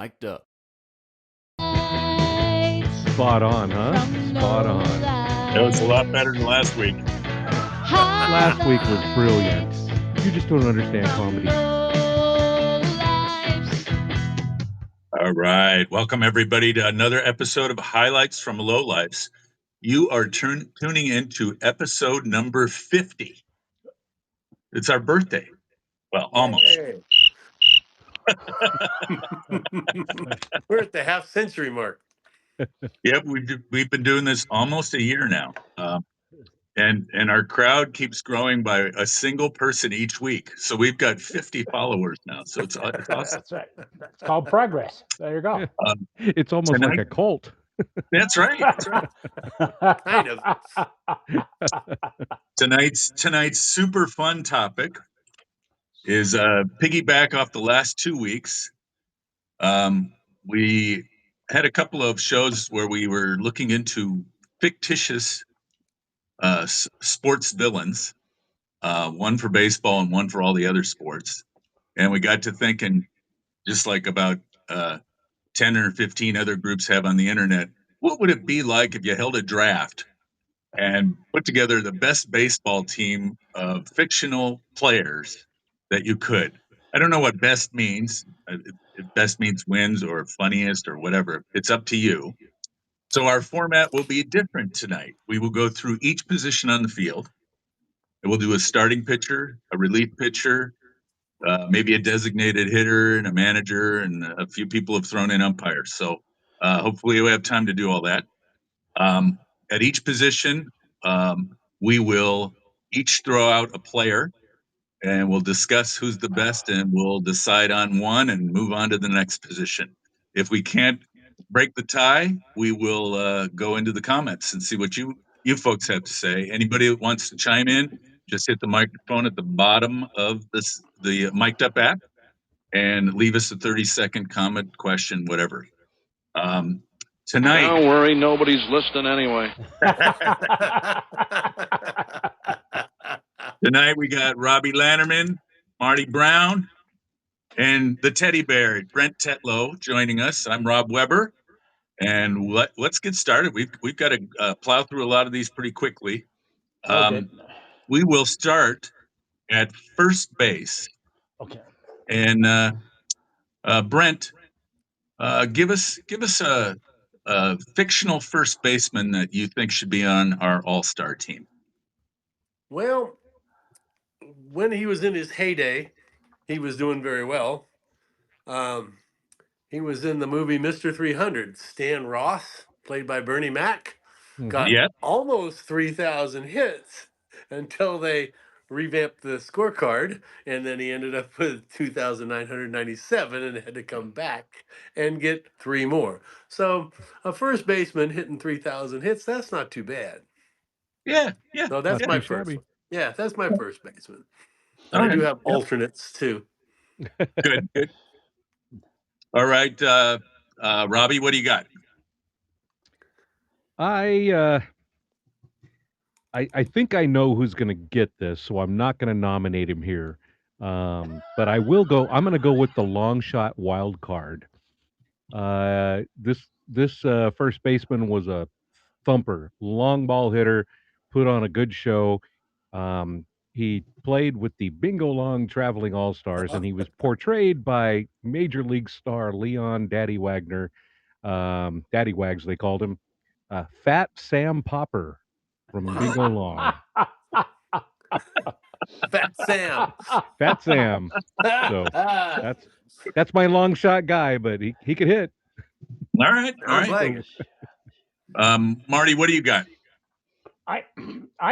Mic'd up. Spot on, huh? Spot on. That was a lot better than last week. Last week was brilliant. You just don't understand comedy. All right. Welcome, everybody, to another episode of Highlights from Lowlifes. You are tuning into episode number 50. It's our birthday. Well, almost. Hey. We're at the half century mark. Yep, we've been doing this almost a year now. And our crowd keeps growing by a single person each week. So we've got 50 followers now. So it's awesome. That's right. It's called progress. There you go. It's almost like a cult. That's right. That's right. Kind of. Tonight's super fun topic is piggyback off the last 2 weeks. We had a couple of shows where we were looking into fictitious sports villains, one for baseball and one for all the other sports. And we got to thinking, just like about 10 or 15 other groups have on the internet, what would it be like if you held a draft and put together the best baseball team of fictional players that you could? I don't know what best means. If best means wins or funniest or whatever. It's up to you. So our format will be different tonight. We will go through each position on the field. And we'll do a starting pitcher, a relief pitcher, maybe a designated hitter and a manager, and a few people have thrown in umpires. So hopefully we have time to do all that. At each position, we will each throw out a player, and we'll discuss who's the best, and we'll decide on one and move on to the next position. If we can't break the tie, we will go into the comments and see what you folks have to say. Anybody that wants to chime in, just hit the microphone at the bottom of the mic'd up app and leave us a 30-second comment, question, whatever. Tonight, don't worry, nobody's listening anyway. Tonight we got Robbie Lannerman, Marty Brown, and the teddy bear, Brent Tetlow, joining us. I'm Rob Weber, and let's get started. We've got to plow through a lot of these pretty quickly. We will start at first base. Okay. And Brent, give us a fictional first baseman that you think should be on our all-star team. Well, when he was in his heyday, he was doing very well. He was in the movie Mr. 300. Stan Ross, played by Bernie Mac, got almost 3,000 hits until they revamped the scorecard, and then he ended up with 2,997 and had to come back and get 3 more. So a first baseman hitting 3,000 hits, that's not too bad. Yeah. So that's my first one. Yeah, that's my first baseman. I do have alternates too. Good. All right, Robbie, what do you got? I think I know who's going to get this, so I'm not going to nominate him here. But I will go. I'm going to go with the long shot wild card. This first baseman was a thumper, long ball hitter, put on a good show. He played with the Bingo Long Traveling All-Stars, and he was portrayed by Major League star Leon Daddy Wagner. Daddy Wags, they called him. Fat Sam Popper from Bingo Long. Fat Sam. So that's my long shot guy, but he could hit. All right. Marty, what do you got? I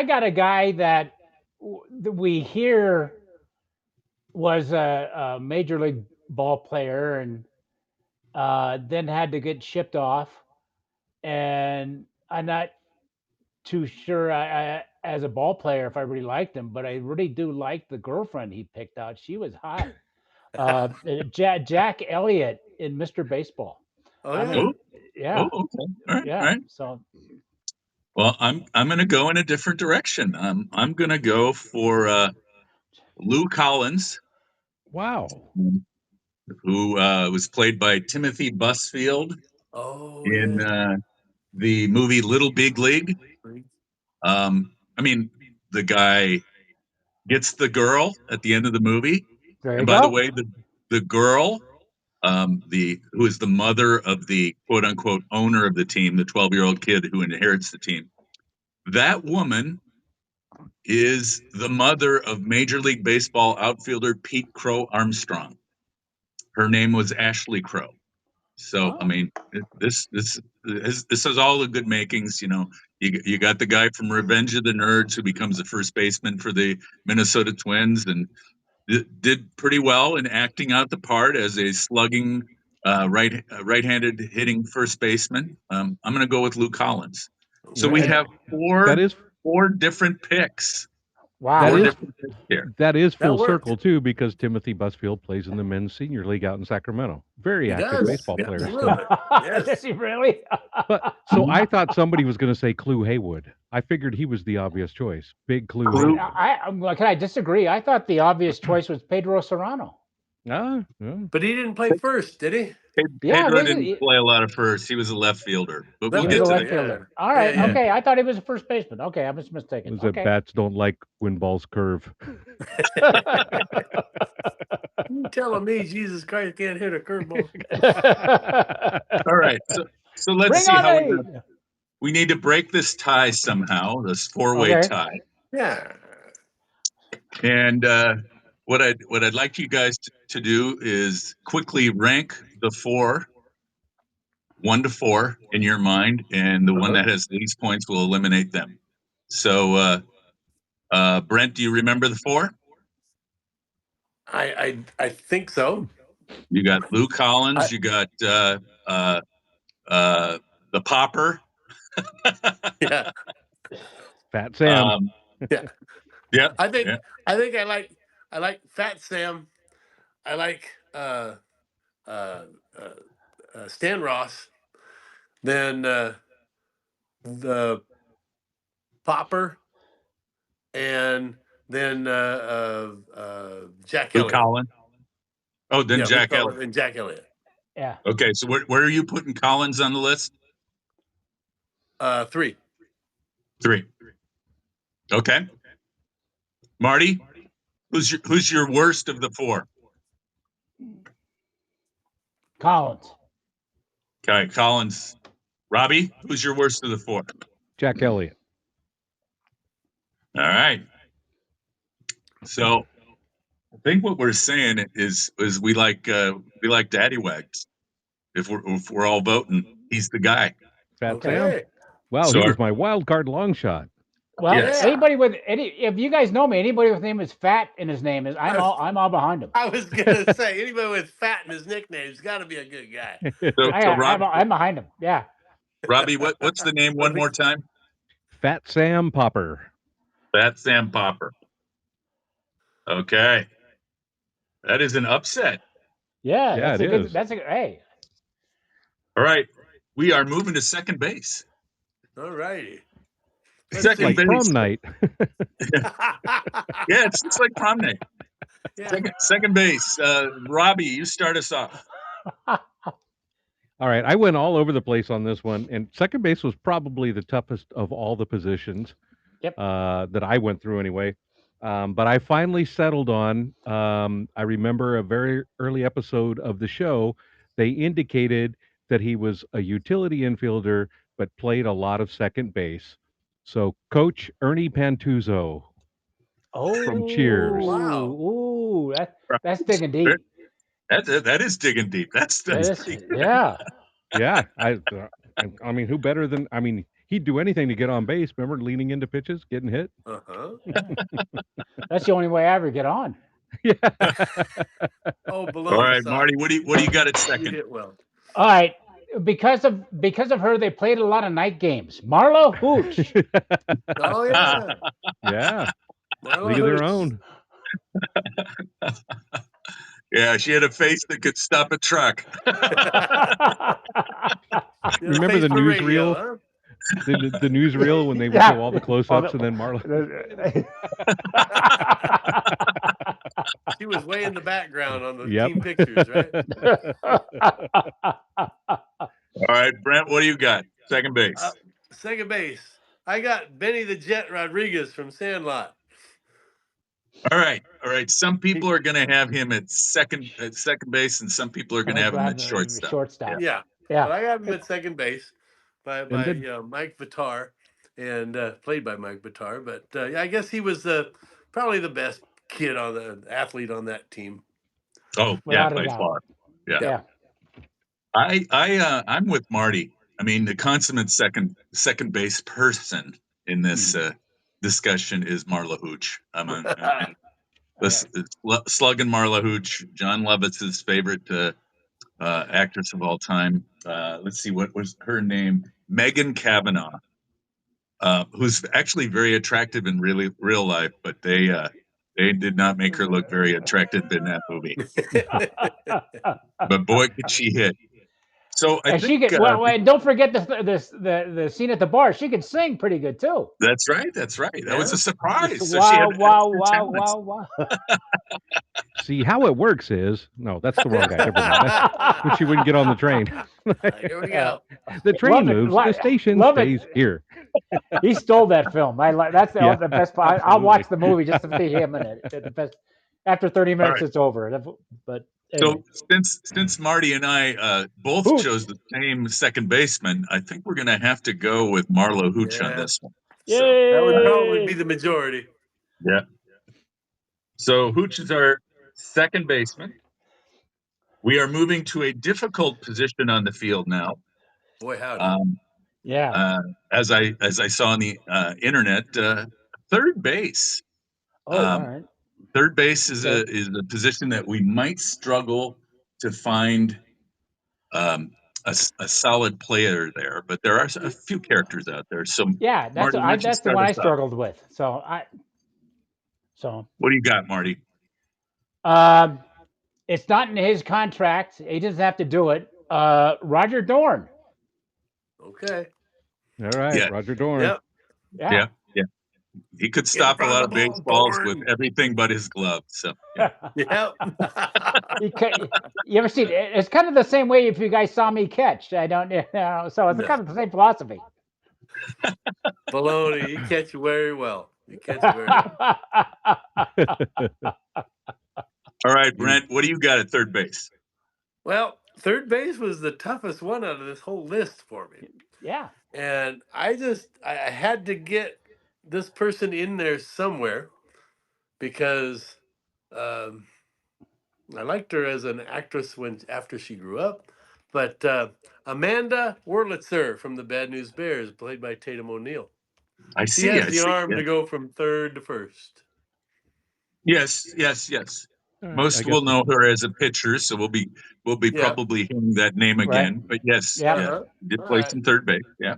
got a guy that we hear was a major league ball player and then had to get shipped off, and I'm not too sure as a ball player if I really liked him, but I really do like the girlfriend he picked out. She was hot. Jack Elliott in Mr. Baseball. Okay. All right. So, well, I'm going to go in a different direction. I'm going to go for Lou Collins. Wow. who was played by Timothy Busfield in the movie Little Big League. I mean, the guy gets the girl at the end of the movie. There you And by the go. way, the girl, who is the mother of the quote unquote owner of the team, the 12-year-old kid who inherits the team, that woman is the mother of Major League Baseball outfielder Pete Crow Armstrong. Her name was Ashley Crow. So I mean, this has all the good makings. You know, you got the guy from Revenge of the Nerds who becomes the first baseman for the Minnesota Twins and did pretty well in acting out the part as a slugging right-handed hitting first baseman. I'm going to go with Lou Collins. So we have four different picks. Wow. Four different picks here. That is full circle too, because Timothy Busfield plays in the men's senior league out in Sacramento. Very active baseball player. Does he really? But so I thought somebody was going to say Clue Haywood. I figured he was the obvious choice. Big Clue Haywood. Can I disagree? I thought the obvious choice was Pedro Serrano. But he didn't play first, did he? Pedro didn't play a lot of first. He was a left fielder. But we'll get to left fielder. All right. Yeah. Okay. I thought he was a first baseman. Okay. I was mistaken. Was that bats don't like when balls curve? You telling me Jesus Christ can't hit a curveball? All right. So let's see how we need to break this tie somehow, this four-way tie. Yeah. And what I'd like you guys to do is quickly rank the four, 1 to 4 in your mind, and the one that has the least points will eliminate them. So, Brent, do you remember the four? I think so. You got Lou Collins. You got the Popper. Yeah. Fat Sam. Yeah. I think I like Fat Sam. I like Stan Ross. Then the Popper, and then Jack Elliott. Collins. Oh, then Jack Elliott. And Jack Elliott. Yeah. Okay, so where are you putting Collins on the list? 3. 3. Okay. Marty, who's your worst of the 4? Collins. Okay, Collins. Robbie, who's your worst of the 4? Jack Elliott. All right. So I think what we're saying is we like daddy wags. If we're all voting, he's the guy. Fat Sam. Wow, he was my wild card long shot. Well, anybody with if you guys know me, anybody with name is Fat in his name is I'm all behind him. I was gonna say anybody with Fat in his nickname's got to be a good guy. I'm behind him. Yeah. Robbie, what's the name one more time? Fat Sam Popper. Fat Sam Popper. Okay. That is an upset. Yeah, that's a hey. All right. We are moving to second base. All righty. Second base. Prom night. Yeah, it's like prom night. Yeah. Second base. Robbie, you start us off. All right. I went all over the place on this one, and second base was probably the toughest of all the positions that I went through anyway. But I finally settled on, I remember a very early episode of the show, they indicated that he was a utility infielder, but played a lot of second base. So Coach Ernie Pantuzzo from Cheers. Wow. Ooh, that's digging deep. That is digging deep. That's yeah. Yeah. I mean, who better than, I mean, he'd do anything to get on base. Remember leaning into pitches, getting hit? That's the only way I ever get on. Yeah. Below. All right, Marty, what do you got at second? You hit well. All right. Because of her, they played a lot of night games. Marlo Hooch. Oh yeah. Yeah. Marlo League of their own. Yeah, she had a face that could stop a truck. Remember the newsreel? Huh? The newsreel when they would show all the close-ups and then Marlo. She was way in the background on the Yep. team pictures, right? All right, Brent, what do you got? Second base. Second base. I got Benny the Jet Rodriguez from Sandlot. All right. Some people are going to have him at second base, and some people are going to have him at shortstop. Shortstop. Yeah. Yeah. But I got him at second base by then- Mike Vitar, and played by Mike Vitar. But I guess he was probably the best kid on the athlete on that team. Oh, Without a by doubt. far. Yeah. Yeah. I'm with Marty. I mean, the consummate second base person in this discussion is Marla Hooch. Slugging Marla Hooch, John Lovitz's favorite actress of all time. Let's see, what was her name? Megan Kavanaugh, who's actually very attractive in real life, but they did not make her look very attractive in that movie. But boy, could she hit! So I And think she could and don't forget the scene at the bar. She could sing pretty good too. That's right. That was a surprise. So she Wow, had wow, extra wow, talents. wow, wow. See, how it works is no, that's the wrong guy. Never mind. That's when she wouldn't get on the train. Here we go. The train moves. The station stays here. He stole that film. I like that's Yeah, the best part. I'll watch the movie just to see him in it. The best. After 30 minutes, it's over. But anyway. So since Marty and I both Hooch. chose the same second baseman, I think we're going to have to go with Marlo Hooch on this one. So that would probably be the majority. Yeah. So Hooch is our second baseman. We are moving to a difficult position on the field now. Boy, howdy. As I saw on the internet, third base. All right. Third base is a position that we might struggle to find a solid player there, but there are a few characters out there. So that's Marty, that's the one I struggled with. So what do you got, Marty? It's not in his contract. He doesn't have to do it. Roger Dorn. Okay. All right, Yeah. Roger Dorn. Yep. Yeah. He could stop a lot of baseballs with everything but his glove. So Yep. You ever see it? It's kind of the same way if you guys saw me catch. I don't so it's kind of the same philosophy. Baloney, you catch very well. All right, Brent, what do you got at third base? Well, third base was the toughest one out of this whole list for me. Yeah. And I had to get this person in there somewhere because I liked her as an actress after she grew up. But Amanda Wurlitzer from the Bad News Bears, played by Tatum O'Neal. She has the arm to go from third to first. Yes. Most will know her as a pitcher, so we'll be probably hearing that name again. But yes, did play some third base. Yeah.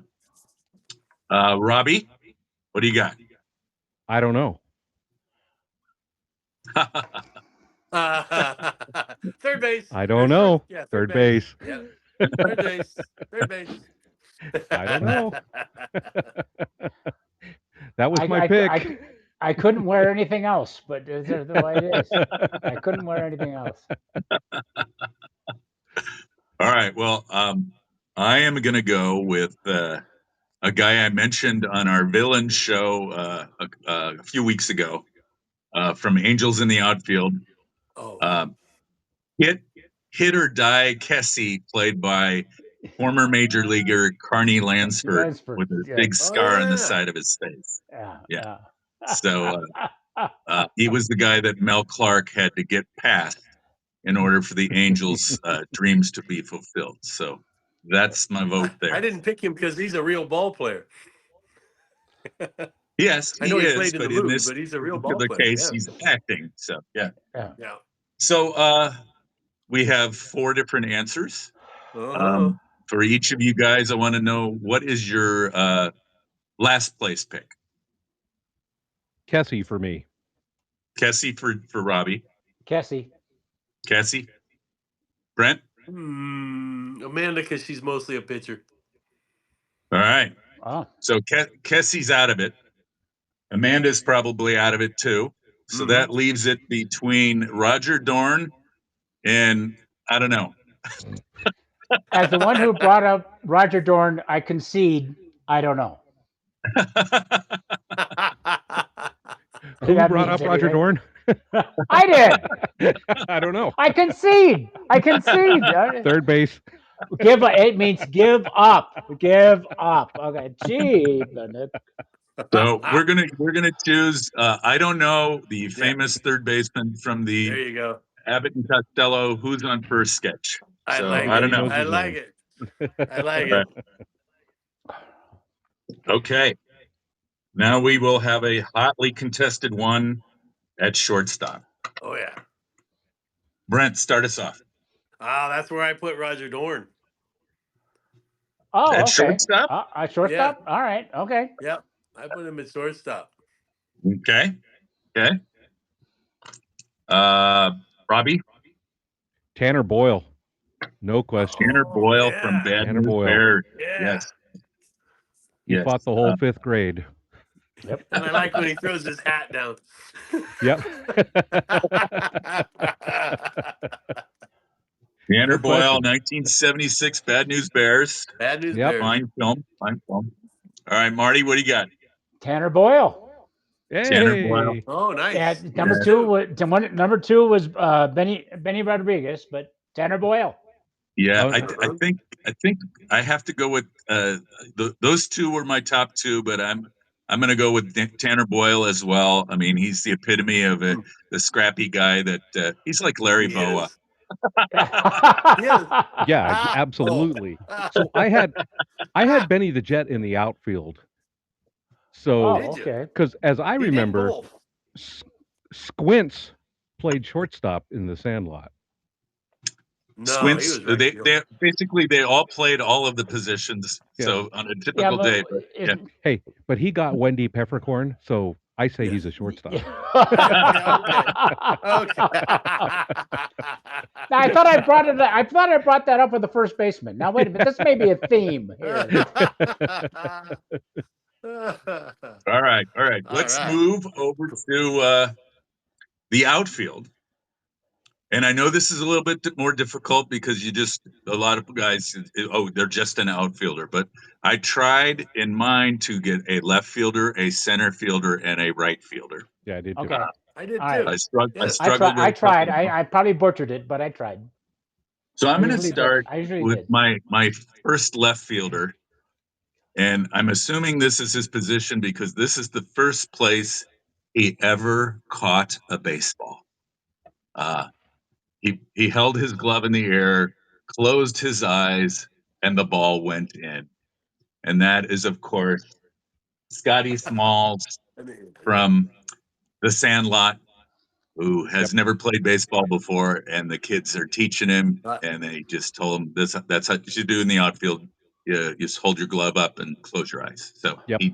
Robbie, what do you got? I don't know. Third base. I don't know. Yeah, third base. Yeah. Third base. Third base. I don't know. That was my pick. I couldn't wear anything else, but it's the way it is. I couldn't wear anything else. All right. Well, I am going to go with a guy I mentioned on our villain show a few weeks ago from Angels in the Outfield. Hit or Die Kessie, played by former major leaguer Carney Lansford with a big scar on the side of his face. Yeah. So he was the guy that Mel Clark had to get past in order for the Angels' dreams to be fulfilled. So that's my vote there. I didn't pick him because he's a real ball player. Yes, I know he played in the movie, but he's a real ball player. Case, he's acting. So yeah. So we have 4 different answers. For each of you guys, I want to know, what is your last place pick? Kessie for me. Kessie for Robbie. Kessie. Brent? Amanda, because she's mostly a pitcher. All right. So Kessie's out of it. Amanda's probably out of it too. So that leaves it between Roger Dorn and I don't know. As the one who brought up Roger Dorn, I concede. I don't know. Who brought up Roger Dorn? I did. I don't know. I concede. I concede. Third base. Give up. It means give up. Give up. Okay. Gee, So we're gonna choose. I don't know the famous third baseman from There the you go. Abbott and Costello. Who's on first sketch? I So like I don't it. Nobody know. knows I his like name. it. I like Right. it. Okay. Now we will have a hotly contested one at shortstop. Oh yeah. Brent, start us off. That's where I put Roger Dorn. Oh, At okay. shortstop? Shortstop? All right. Okay. Yep. I put him at shortstop. Okay. Okay. Robbie? Tanner Boyle. No question. Tanner Oh, Boyle from yeah. Bad Tanner News Boyle. Bears. Yeah. Yes. He Yes. fought the whole fifth grade. Yep. And I like when he throws his hat down. Yep. Tanner No Boyle, question. 1976 Bad News Bears. Bad News Yep. Bears. Fine film. Fine film. All right, Marty, what do you got? Tanner Boyle. Tanner Boyle. Hey. Oh, Yeah. nice. Number Yeah. two was Benny Rodriguez, but Tanner Boyle. Yeah, Oh, I think I have to go with those two were my top two, but I'm going to go with Tanner Boyle as well. I mean, he's the epitome of the scrappy guy that he's like Larry He Boa. is. He is. yeah, Oh. absolutely. So I had Benny the Jet in the outfield. So, Did you? okay. because as I He did remember, both. Squints played shortstop in the Sandlot. No, he Squints, was right they field. basically they all played all of the positions. Yeah. So on a Yeah, typical day, but yeah. Hey, but he got Wendy Peppercorn, so I say Yes. he's a shortstop. Okay. Okay. Now, I thought I brought it. I thought I brought that up with the first baseman. Now wait a minute. This may be a theme here. All right. All Let's right. move over to the outfield. And I know this is a little bit more difficult because a lot of guys, they're just an outfielder. But I tried in mine to get a left fielder, a center fielder, and a right fielder. Yeah, I did too. Okay. I did All too. right. I Yes. struggled with I a couple tried. of them. I probably butchered it, but I tried. So I'm going to Usually, start I usually with did. my first left fielder. And I'm assuming this is his position because this is the first place he ever caught a baseball. He held his glove in the air, closed his eyes, and the ball went in. And that is, of course, Scotty Smalls from The Sandlot, who has never played baseball before, and the kids are teaching him, and they just told him that's how you should do in the outfield. You just hold your glove up and close your eyes. So he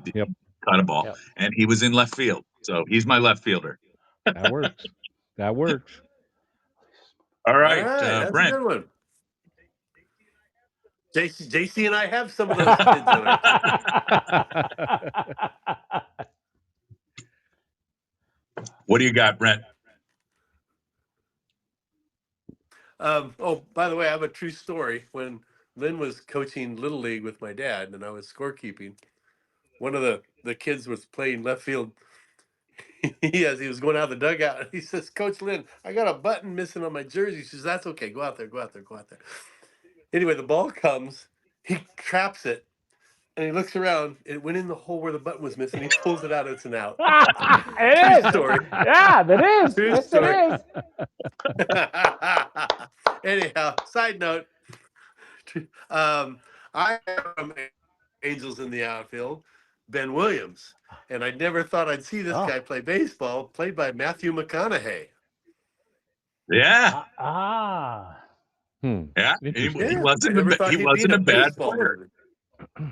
caught a ball, Yep. and he was in left field. So he's my left fielder. That works. That works. All All right, right. That's a Brent. good one. JC and I have some of those kids on our team. What do you got, Brent? By the way, I have a true story. When Lynn was coaching Little League with my dad and I was scorekeeping, one of the kids was playing left field. He was going out of the dugout. And he says, Coach Lynn, I got a button missing on my jersey. She says, that's okay. Go out there. Anyway, the ball comes. He traps it. And he looks around. It went in the hole where the button was missing. He pulls it out. It's an out. It is. Story. Yeah, that is. True Yes, story. it is. Anyhow, side note. I am from Angels in the Outfield, Ben Williams. And I never thought I'd see this guy play baseball, played by Matthew McConaughey. Yeah. Yeah. He Interesting. wasn't a bad player.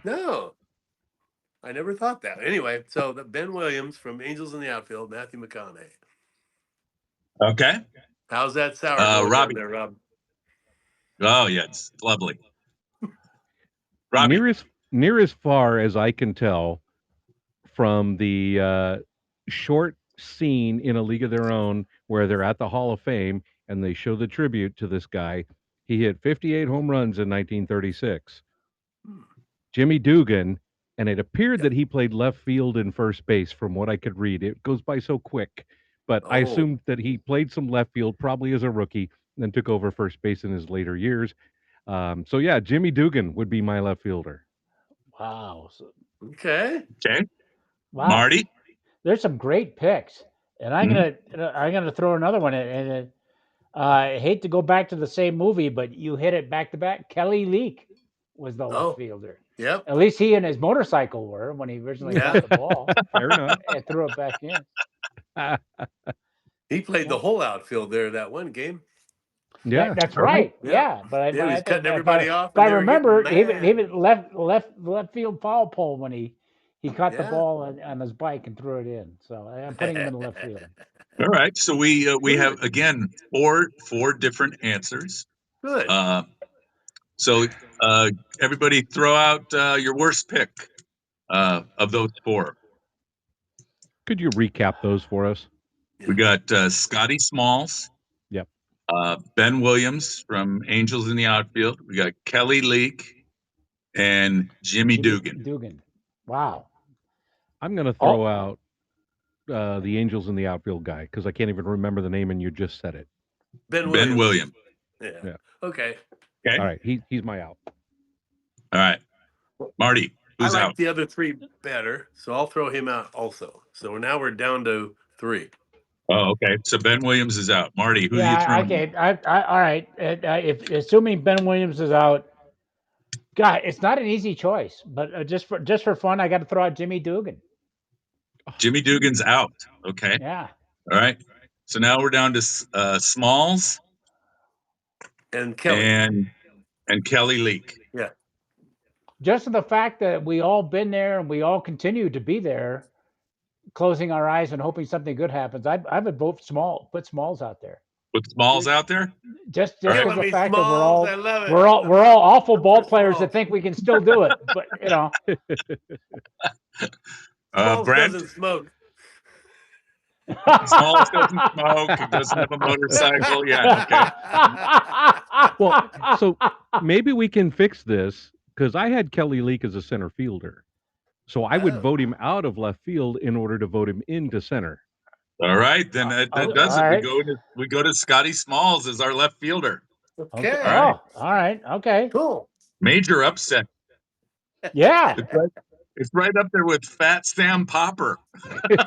No. I never thought that. Anyway, so Ben Williams from Angels in the Outfield, Matthew McConaughey. Okay. How's that sour going down there, Rob? Oh, yeah, it's lovely. Robbie. Near as far as I can tell from the short scene in A League of Their Own where they're at the Hall of Fame and they show the tribute to this guy. He hit 58 home runs in 1936. Jimmy Dugan, and it appeared that he played left field and first base from what I could read. It goes by so quick, but I Oh, assumed that he played some left field probably as a rookie, and then took over first base in his later years. So yeah, Jimmy Dugan would be my left fielder. Wow. okay. Okay. Wow. Marty? There's some great picks, and I'm gonna throw another one in. And I hate to go back to the same movie, but you hit it back to back. Kelly Leak was the left Oh, fielder. yep. At least he and his motorcycle were when he originally Yeah. got the ball Fair enough. and threw it back in. He played the Yeah. whole outfield there that one game. Yeah. That's All right. right. Yep. Yeah, but Yeah, he was cutting if I everybody off, if I and they were getting remember, he mad. left field foul pole when he caught the Yeah. ball on his bike and threw it in. So I'm putting him in the left field. All right. So we have Good. again four different answers. Good. So everybody throw out your worst pick of those four. Could you recap those for us? We got Scotty Smalls, Yep. Ben Williams from Angels in the outfield. We got Kelly Leak and Jimmy Dugan. Dugan. Wow. I'm going to Oh, throw out the Angels in the outfield guy because I can't even remember the name, and you just said it. Ben Ben Williams. Williams. Yeah. Yeah. Okay. Okay. All right, he's my out. All right. Marty, I who's like out? the other three better, so I'll throw him out also. So now we're down to 3. Oh, okay. So Ben Williams is out. Marty, who are you yeah. throwing? Okay. All right. If assuming Ben Williams is out, God, it's not an easy choice. But just for fun, I got to throw out Jimmy Dugan. Jimmy Dugan's out. Okay. Yeah. All right. So now we're down to Smalls And Kelly. and Kelly Leak. Yeah. Just the fact that we all been there and we all continue to be there, closing our eyes and hoping something good happens. I would vote put Smalls out there. Put Smalls out there. Just All right. because the me fact that Smalls. I love it. we're all awful ball for players Smalls. that think we can still do it. But Smalls Brent, doesn't smoke. Smalls doesn't smoke. He doesn't have a motorcycle. Yeah. Okay. Well, so maybe we can fix this because I had Kelly Leak as a center fielder. So I would vote him out of left field in order to vote him into center. All right. Then that does it. All right. We go to Scotty Smalls as our left fielder. Okay. All right. Oh, all right. Okay. Cool. Major upset. Yeah. It's right up there with Fat Sam Popper. We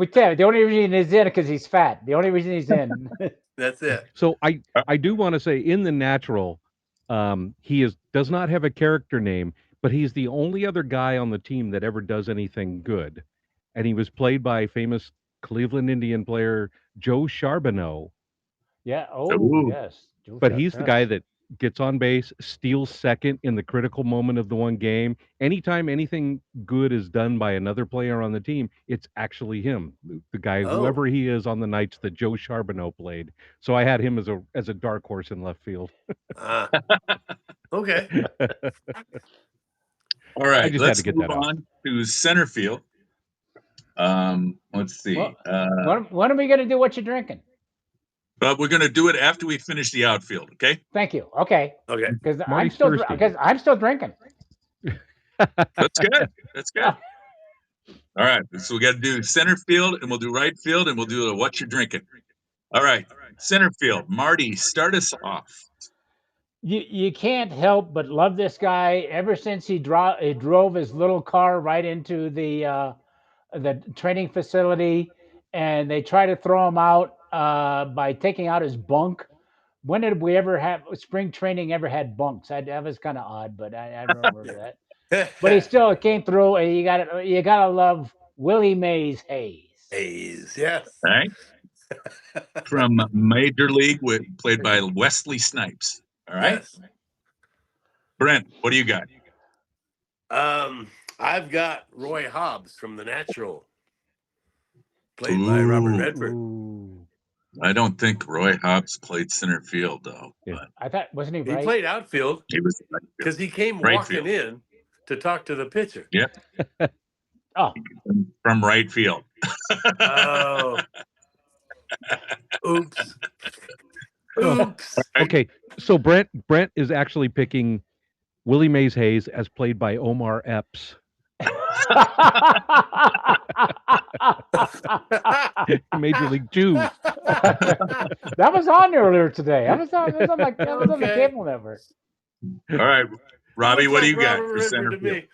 can. The only reason he's in because he's fat. The only reason he's in. That's it. So I do want to say in The Natural, he does not have a character name, but he's the only other guy on the team that ever does anything good, and he was played by famous Cleveland Indian player Joe Charbonneau. Yeah. Oh, Ooh. yes. But he's the guy that gets on base, steals second in the critical moment of the one game. Anytime anything good is done by another player on the team, it's actually him, the guy, whoever he is on the nights that Joe Charbonneau played. So I had him as a dark horse in left field. Okay. All right. just had Let's to get move that out. on to center field. Let's see. When are we going to do what you're drinking? But we're going to do it after we finish the outfield. Okay. Thank you. Okay. Okay. Because Marty's thirsty. I'm still drinking. That's good. That's good. All right. So we got to do center field, and we'll do right field, and we'll do a what you're drinking. All right. Center field. Marty, start us off. You can't help but love this guy. Ever since he drove his little car right into the training facility, and they try to throw him out by taking out his bunk. When did we ever have spring training ever had bunks? That was kind of odd, but I remember that. But he still came through, and you gotta love Willie Mays Hayes. Hayes, yes. All right. From Major League, played by Wesley Snipes. All right. Yes. Brent, what do you got? I've got Roy Hobbs from The Natural, played by Robert Redford. Ooh. I don't think Roy Hobbs played center field, though. Yeah. But I thought, wasn't he right? He played outfield he was because he came right walking field. in to talk to the pitcher. Yep. Oh. From right field. Oh. Oops. Well, Oops. okay, so Brent is actually picking Willie Mays Hayes as played by Omar Epps. Major League 2. That was on earlier today. That was on the Okay. cable network. All right, That Robbie, looks what do like you got Robert for Redford center to field? me.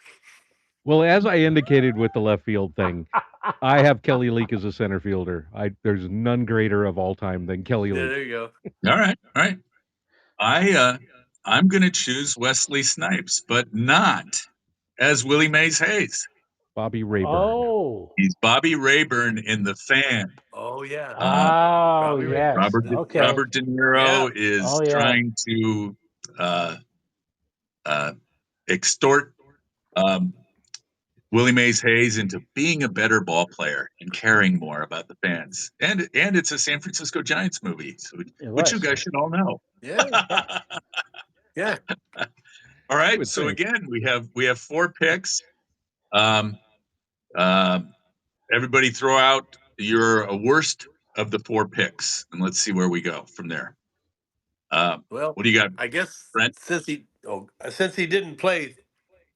Well, as I indicated with the left field thing, I have Kelly Leak as a center fielder. There's none greater of all time than Kelly Yeah, Leak. there you go. All right. I'm going to choose Wesley Snipes, but not as Willie Mays Hayes. Bobby Rayburn. Oh. He's Bobby Rayburn in The Fan. Oh yeah. Oh Robbie yes. Robert Okay. De Niro Yeah. is Oh, yeah. trying to extort Willie Mays Hayes into being a better ball player and caring more about the fans. And it's a San Francisco Giants movie, It which you was. guys should all know. Yeah. Yeah. All You right. would So think. again, we have 4 picks. Um, everybody throw out your worst of the 4 picks, and let's see where we go from there. Well, What do you got, I guess Brent? since he didn't play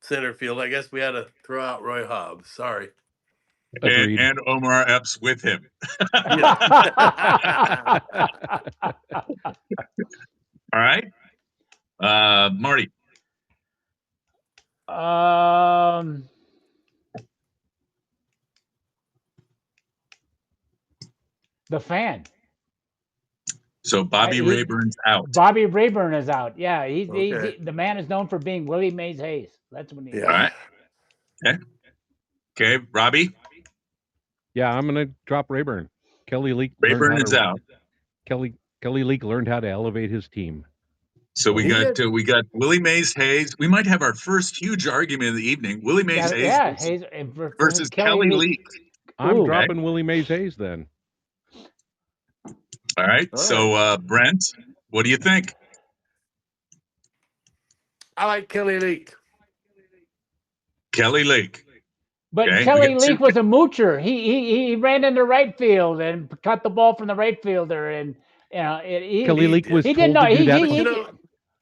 center field, I guess we had to throw out Roy Hobbs. Sorry. Agreed. And Omar Epps with him. Yeah. All right. Marty. The Fan. So Bobby Rayburn's out. Bobby Rayburn is out. Yeah, Okay. the man is known for being Willie Mays Hayes. That's when he. All Yeah. right. Okay. Robbie. Yeah, I'm gonna drop Rayburn. Kelly Leak learned Rayburn how is to out. Kelly Leak learned how to elevate his team. So Well, he did. we got Willie Mays Hayes. We might have our first huge argument of the evening. Willie Mays Hayes Hayes versus Kelly Kelly Leak. Leak. I'm Ooh. dropping Willie Mays Hayes then. All right. All So Brent, what do you think? I like Kelly Leak. Kelly Leak. But Okay, we Kelly got Leak 2 was a moocher. He ran into right field and cut the ball from the right fielder, and Kelly Leak was he didn't told know. to do that. But you know,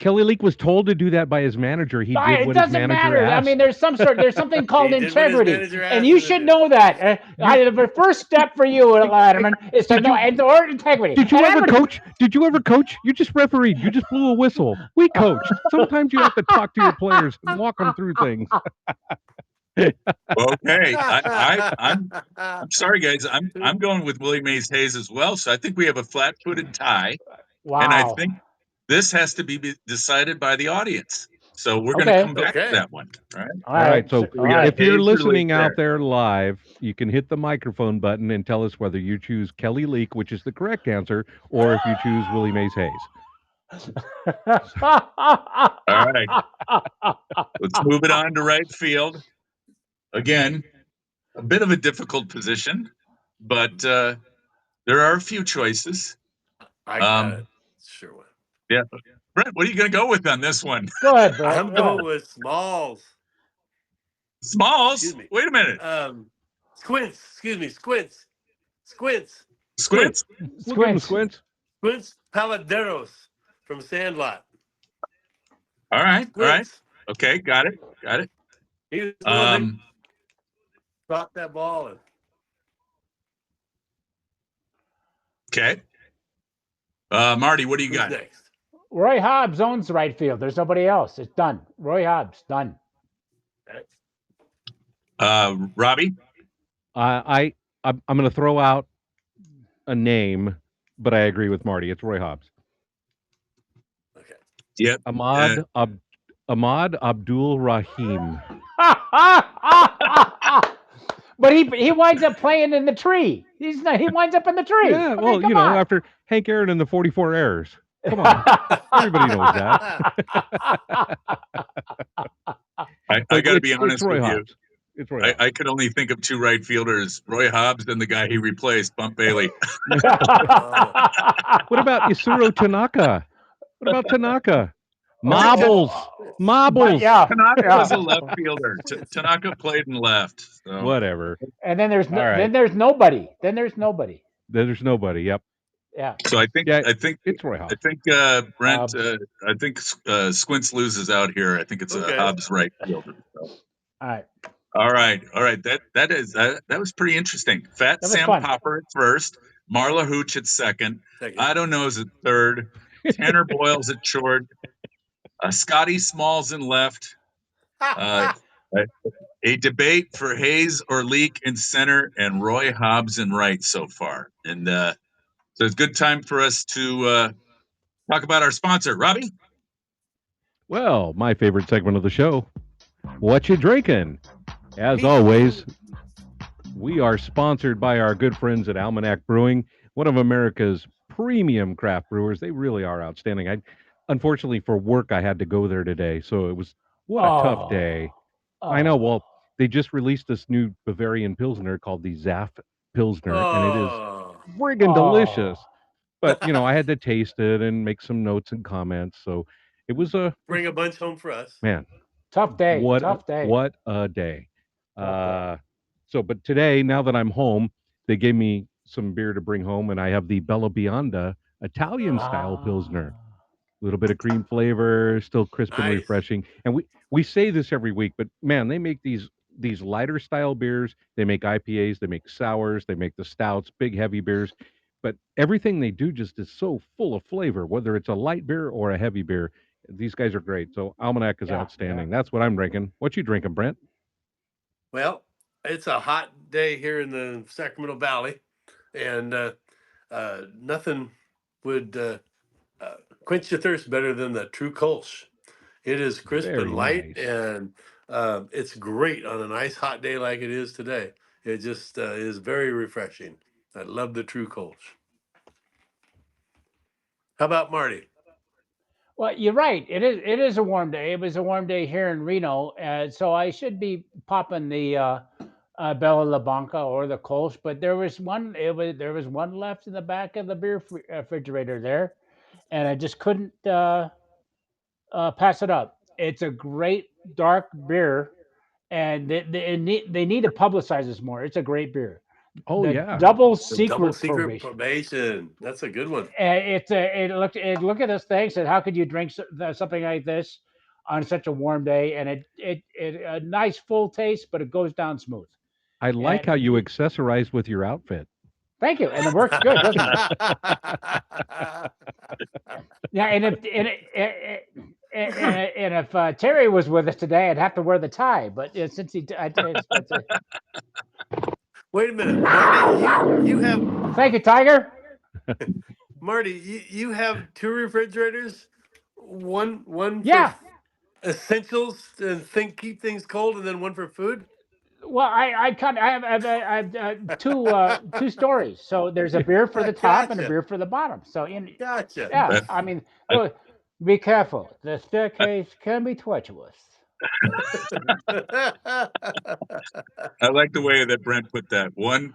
Kelly Leak was told to do that by his manager. He did It what his doesn't manager matter. I asked. mean, there's something called he did what his integrity, manager and asked you him to should do. know that. The first step for you, Letterman, is to Did know you- or integrity. Did you And ever coach? Did you ever coach? You just refereed. You just blew a whistle. We coached. Sometimes you have to talk to your players and walk them through things. Okay. I'm sorry, guys. I'm going with Willie Mays Hayes as well. So I think we have a flat-footed tie, and I Wow. think this has to be decided by the audience. So we're going to Okay. come back to Okay. that one. All right. All All right. right. So All right. if you're Hayes or Leak listening there. out there live, you can hit the microphone button and tell us whether you choose Kelly Leak, which is the correct answer, or if you choose Willie Mays Hayes. All right. Let's move it on to right field. Again, a bit of a difficult position, but there are a few choices. I got it. Sure will. Yeah. Brent, what are you going to go with on this one? Go ahead, Brett. I'm going with Smalls. Smalls? Excuse me. Wait a minute. Squints. Excuse me. Squints. Squints. Squints? We'll give him Squints. Squints Paladeros from Sandlot. All right. All right. Squints. Okay. Got it. He was the one that caught that ball. And Okay. Marty, what do you who's got? next? Roy Hobbs owns the right field. There's nobody else. It's done. Roy Hobbs, done. Robbie? I'm going to throw out a name, but I agree with Marty. It's Roy Hobbs. Okay. Yep. Ahmad Abdul Rahim. But he winds up playing in the tree. He winds up in the tree. Yeah, well, you know, after Hank Aaron and the 44 errors. Come on. Everybody knows that. I got to be honest it's Roy with Hobbs. you. It's Roy Hobbs. I could only think of 2 right fielders, Roy Hobbs and the guy he replaced, Bump Bailey. What about Isuro Tanaka? What about Tanaka? Marbles, But marbles. yeah, Tanaka was a yeah. left fielder. Tanaka played in left. So Whatever. And then there's All right. then there's nobody. Then there's nobody. There's nobody. Yep. Yeah. so I think Yeah. I think It's Roy I Hobbs. think Brent Hobbs. I think Squints loses out here. I think it's a Okay. Hobbs right fielder. So. All right. All right. That was pretty interesting. Fat That was Sam fun. Popper at first, Marla Hooch at second, Second. I don't knows at third, Tanner Boyles at short, Scotty Smalls in left, uh, a a debate for Hayes or Leak in center, and Roy Hobbs in right so far. And so it's a good time for us to talk about our sponsor, Robbie. Well, my favorite segment of the show. What you drinking? As Me too. always, we are sponsored by our good friends at Almanac Brewing, one of America's premium craft brewers. They really are outstanding. Unfortunately for work, I had to go there today, so it was what a tough Oh. day. I know. Oh. Well, they just released this new Bavarian Pilsner called the Zaff Pilsner, and it is Oh. friggin' Oh. delicious. But I had to taste it and make some notes and comments. So it was a Bring a bunch home for us. man. Tough day. What a Tough day. what a day. Tough day. Uh, but today, now that I'm home, they gave me some beer to bring home, and I have the Bella Bionda Italian Oh, style Ah. Pilsner. A little bit of cream flavor, still crisp and nice. refreshing. And we say this every week, but man, they make these lighter style beers. They make IPAs, they make sours, they make the stouts, big heavy beers. But everything they do just is so full of flavor, whether it's a light beer or a heavy beer. These guys are great. So Almanac is Yeah. Yeah. outstanding. That's what I'm drinking. What you drinking, Brent? Well, it's a hot day here in the Sacramento Valley, and nothing would uh, quench your thirst better than the True Kolsch. It is crisp and Very light, nice. and it's great on a nice hot day like it is today. It just is very refreshing. I love the True Kolsch. How about Marty? Well, you're right. It is a warm day. It was a warm day here in Reno, so I should be popping the Bella La Banca or the Kolsch. But there was one left in the back of the refrigerator there, and I just couldn't pass it up. It's a great dark beer, and they need to publicize this more. It's a great beer. Oh The yeah. double The double secret secret probation. probation. That's a good one. It looked at this thing, said, how could you drink something like this on such a warm day? And it a nice full taste, but it goes down smooth. I like And how you accessorize with your outfit. thank you, and it works good, doesn't it? Yeah, and if Terry was with us today, I'd have to wear the tie. But since Wait a minute, Marty. You have thank you, Tiger. Marty. You have two refrigerators. One for Yeah. essentials and keep things cold, and then one for food. Well, I have two stories. So there's a beer for the top and a Gotcha. beer for the bottom. So Gotcha. yeah, I, I mean, I, look, be careful. The staircase can be treacherous. I like the way that Brent put that. One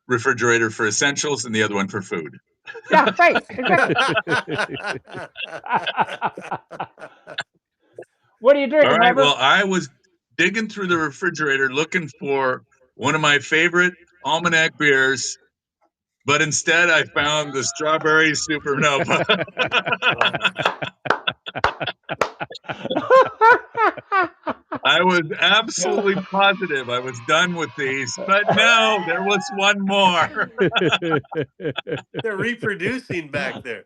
refrigerator for essentials and the other one for food. Yeah, right, exactly. What are you All drinking, right. Well, Weber? I was digging through the refrigerator looking for one of my favorite almanac beers, but instead I found the strawberry supernova. I was absolutely positive I was done with these, but no, there was one more. They're reproducing back there.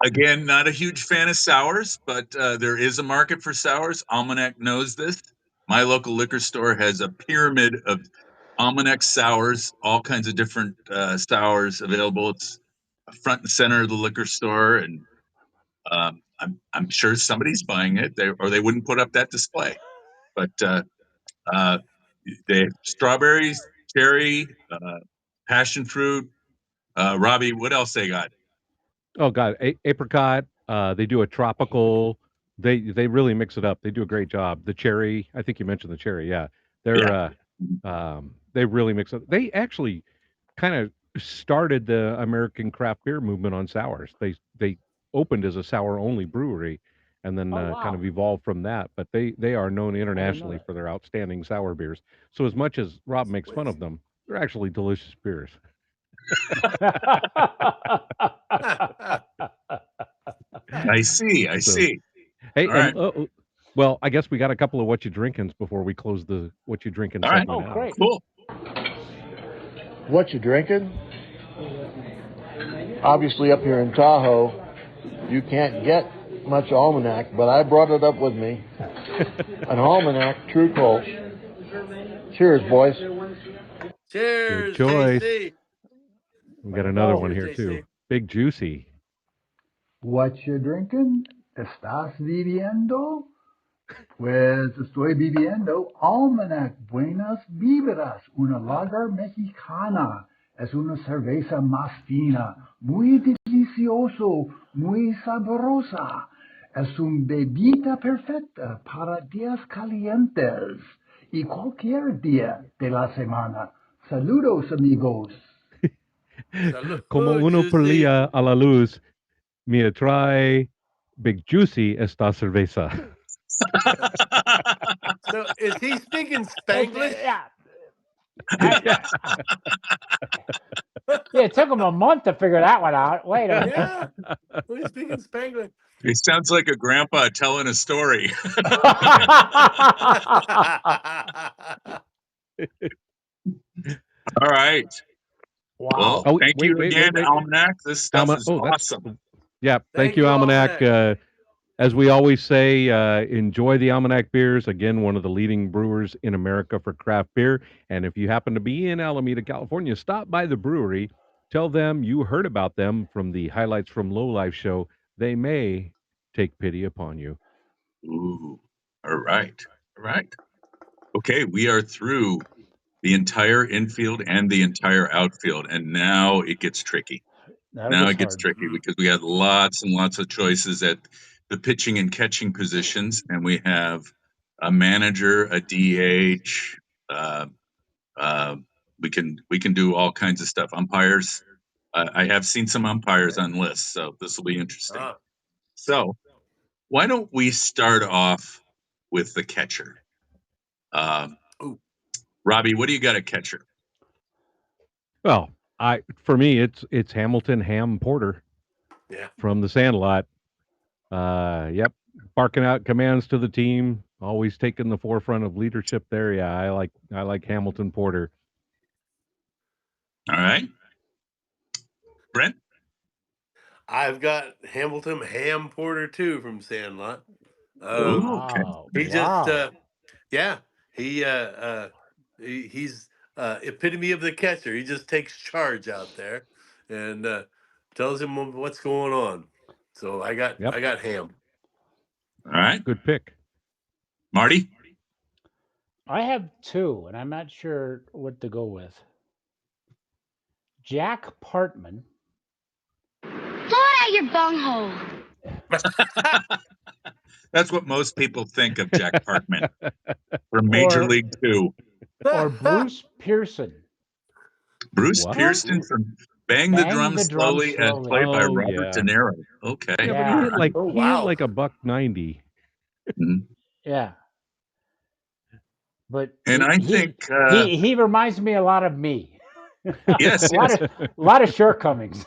Again, not a huge fan of sours, but there is a market for sours. Almanac knows this. My local liquor store has a pyramid of Almanac sours, all kinds of different sours available. It's front and center of the liquor store, and I'm sure somebody's buying it, or they wouldn't put up that display. But uh, they have strawberries, cherry, passion fruit. Robbie, what else they got? Oh God, apricot. They do a tropical. They really mix it up. They do a great job. The cherry. I think you mentioned the cherry. Yeah, they're Yeah. they really mix it. They actually kind of started the American craft beer movement on sours. They opened as a sour only brewery, and then Oh kind wow! of evolved from that. But they are known I didn't know internationally that. for their outstanding sour beers. So as much as Rob makes fun of them, they're actually delicious beers. I see. I So see. hey, All and right. well, I guess we got a couple of what you drinkins before we close the what you drinking All right. segment Oh out. great! Cool. What you drinking? Obviously, up here in Tahoe, you can't get much almanac, but I brought it up with me. An almanac, true Colts. Cheers, boys. Good Cheers, choice. JC. We got Way to another go. one Cheers, here too. JC. Big Juicy. What you drinking? ¿Estás viviendo? Pues estoy viviendo Almanac Buenas Vibras, una lager mexicana. Es una cerveza más fina, muy delicioso, muy sabrosa. Es una bebida perfecta para días calientes y cualquier día de la semana. Saludos, amigos. Como Salud, uno Juicy. pelea a la luz, mira, trae Big Juicy esta cerveza. So is he speaking It's Spanglish? yeah. Yeah, it took him a month to figure that one out. Wait a minute. Yeah. He's speaking Spanglish. It sounds like a grandpa telling a story. All right. Well, Wow. Oh, thank wait, you wait, again, wait, wait. Almanac. This stuff is Oh, that's awesome. yeah. Thank Thank you, you, Almanac. Almanac. As we always say, enjoy the Almanac beers. Again, one of the leading brewers in America for craft beer. And if you happen to be in Alameda, California, stop by the brewery. Tell them you heard about them from the Highlights from Lowlife show. They may take pity upon you. Ooh. All right. All right. Okay, we are through the entire infield and the entire outfield, and now it gets tricky. Now it Now gets it gets hard. tricky because we had lots and lots of choices at the pitching and catching positions, and we have a manager, a DH. Uh, uh, we can do all kinds of stuff. Umpires. I have seen some umpires on lists, so this will be interesting. Ah, So why don't we start off with the catcher? Um, ooh, Robbie, what do you got at catcher? Well, for me, it's Hamilton Ham Porter yeah. from the Sandlot. Yep, barking out commands to the team, always taking the forefront of leadership there. Yeah, I like Hamilton Porter. All right, Brent. I've got Hamilton Ham Porter too from Sandlot. Um, Ooh, okay. Wow. he just, Wow. yeah, he, he's epitome of the catcher. He just takes charge out there and tells him what's going on. So Yep, I got Ham. All right, good pick. Marty. I have two, and I'm not sure what to go with. Jack Partman. Blow it out your bunghole. That's what most people think of Jack Parkman from Major or League Two. or Bruce Pearson. Bruce What? Pearson from Bang the Bang Drum the drum Slowly, as slowly. played by Oh Robert De yeah, Niro. Okay. yeah, but Yeah. Oh, he hit wow. like a $1.90. Mhm. Yeah. But And I think, he reminds me a lot of me. a yes, lot yes, of lot of shortcomings.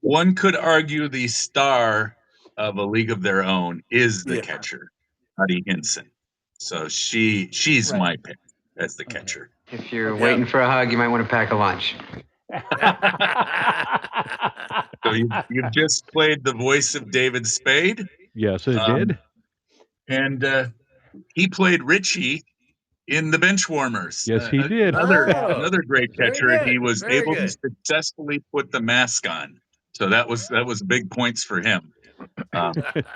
one could argue the star of A League of Their Own is the Yeah. catcher, Patty Hinson. So she's Right. my pick as the Okay. catcher. If you're Yeah. waiting for a hug, you might want to pack a lunch. So you've just played the voice of David Spade, Yes, it um, did. and he played Richie in the Benchwarmers. Yes, he did. Yeah. Oh, Another great very catcher, and he good. was Very able to good. successfully put the mask on. So that was big points for him.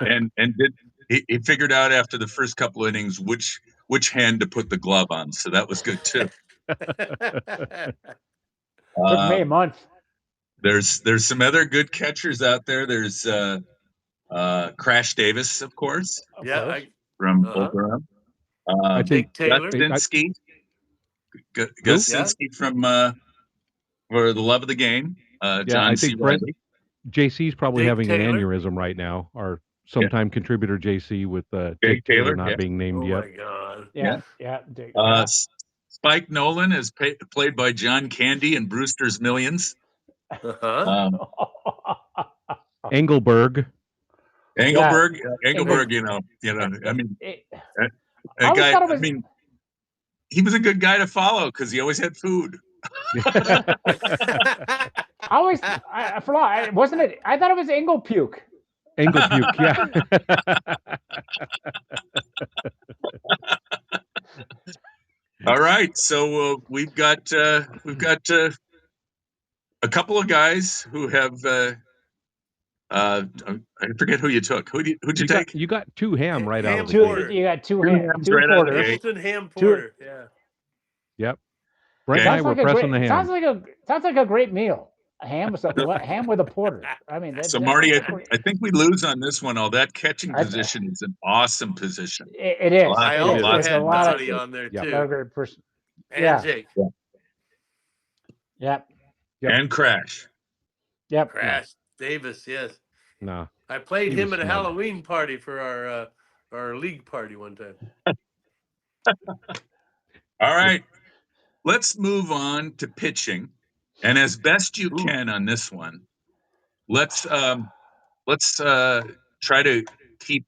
And he figured out after the first couple innings which hand to put the glove on. So that was good too. Took me a Um, month. there's some other good catchers out there. There's Crash Davis, of course, Of Yeah. course. from Uh huh. Boca Raton. I think Jake Gus Taylor. I, Sinsky. Gus Who? Yeah. Sinski from For the Love of the Game. Yeah, John I C. think Brent Riley. JC's probably Jake having an Taylor. aneurysm right now. Our Yeah. sometime contributor JC with Jake Jake Taylor Taylor. not Yeah. being named Oh yet. my God. Yeah. Yeah. Yeah. Spike Nolan is played by John Candy in Brewster's Millions. Uh-huh. Engelberg. Engelberg. Yeah. Engelberg. I mean, that, I that always guy. thought it I was. mean, he was a good guy to follow because he always had food. I always, I forgot. Wasn't it? I thought it was Engle Puke. Engelpuke, yeah. All right, so we've got a couple of guys who have. I forget who you took. Who'd you take? You got two ham right out of Ham the gate. Porter. You got Two hams two right out of the porters. gate. Templeton Ham Two- Porter. Yeah. Yep. Brent and I Sounds were like a pressing the great. ham. Sounds like a great meal. A ham with ham with a porter. I mean, that, So that Marty, sounds great. I think we lose on this one. All that catching I- position is an awesome position. It is. I It is. also There's a had lot Donnie of on there Yep. too. great person. And Yeah. Jake. Yep. Yep. And Crash. Yep. Crash Davis, yes. No. I played He him was at a snug. Halloween party for our league party one time. All right, let's move on to pitching, and as best you can on this one, let's try to keep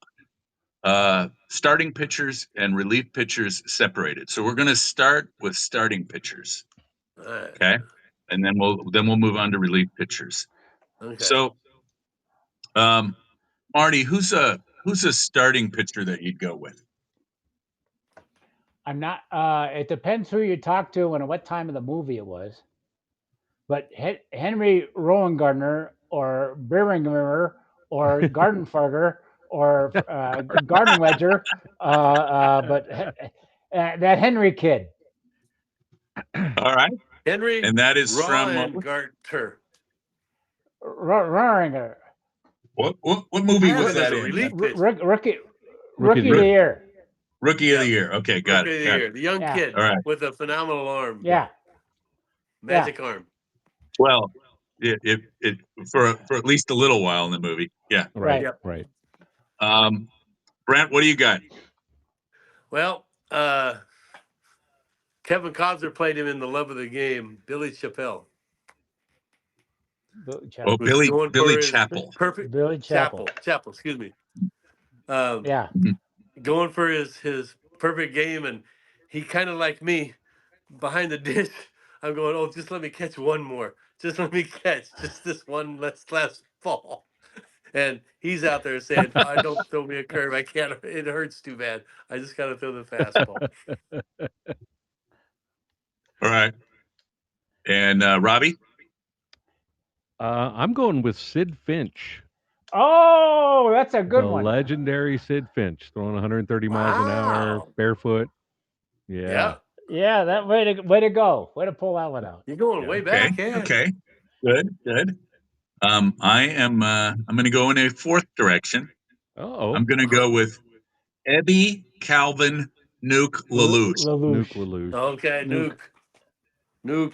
starting pitchers and relief pitchers separated. So we're going to start with starting pitchers, All right. okay, and then we'll move on to relief pitchers. Okay. So, Marty, who's a starting pitcher that you'd go with? I'm not. It depends who you talk to and what time of the movie it was. But Henry Rowan-Gardner or Beringer or Gardenfarger or Garden Ledger, but that Henry kid. All right, Henry and that is from Rowengartner. Roaringer. what movie I have was him as that a in? relief pitcher. Rookie Rookie of the year. Rookie of the year. Okay, got Rookie it. of the year. The young kid All right. with a phenomenal arm. Yeah. Magic arm. Well, it for at least a little while in the movie. Yeah. Right. Yep. Right. Brent, what do you got? Well, Kevin Costner played him in The Love of the Game, Billy Chappelle. Oh, Billy Chappell. Perfect. Billy Chappell. Chappell, excuse me. Yeah. Going for his perfect game, and he kind of like me behind the dish. I'm going, oh, just let me catch one more. Just let me catch just this one last ball. And he's out there saying, I don't throw me a curve. I can't. It hurts too bad. I just got to throw the fastball. All right. And Robbie? I'm going with Sid Finch. Oh, that's a good the one. legendary Sid Finch, throwing 130 miles an hour, Wow. barefoot. Yeah. Yeah, that way to go. Way to pull that one out. You're going way back. Yeah. Okay. Good. I am. I'm going to go in a fourth direction. Oh. I'm going to go with Ebby Calvin Nuke Lelouch. Nuke Lelouch. Okay, Nuke.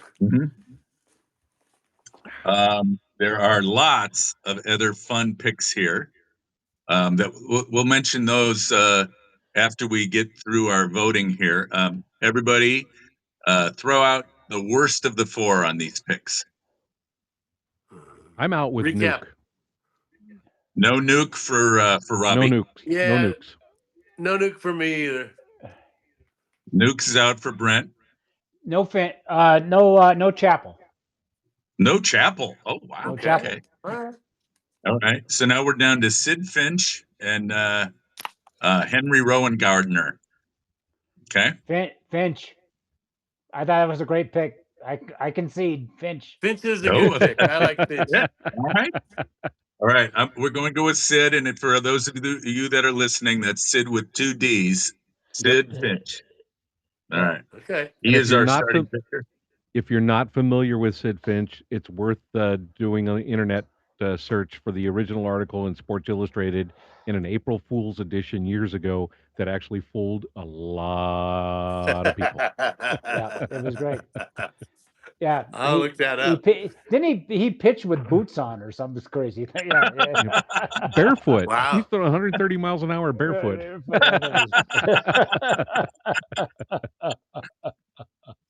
There are lots of other fun picks here. That we'll mention those after we get through our voting here. Everybody, throw out the worst of the four on these picks. I'm out with Recap. Nuke. No Nuke for Robbie. No nukes. Yeah. No nukes. No Nuke for me either. Nuke's is out for Brent. No Chapel. No Chapel. Oh wow. No Chapel. Okay. All All right. So now we're down to Sid Finch and Henry Rowan Gardner. Okay. Finch. I thought it was a great pick. I concede Finch. Finch is a good pick. I like Finch. Yeah. All right. We're going to go with Sid, and for those of you that are listening, that's Sid with two D's. Sid Finch. All right. Okay. He is our starting pitcher. If you're not familiar with Sid Finch, it's worth doing an internet search for the original article in Sports Illustrated in an April Fool's edition years ago that actually fooled a lot of people. Yeah, it was great. Yeah, I'll look that up. didn't he pitch with boots on or something crazy? Yeah, Yep. yeah. Barefoot. He's Wow. throwing 130 miles an hour barefoot.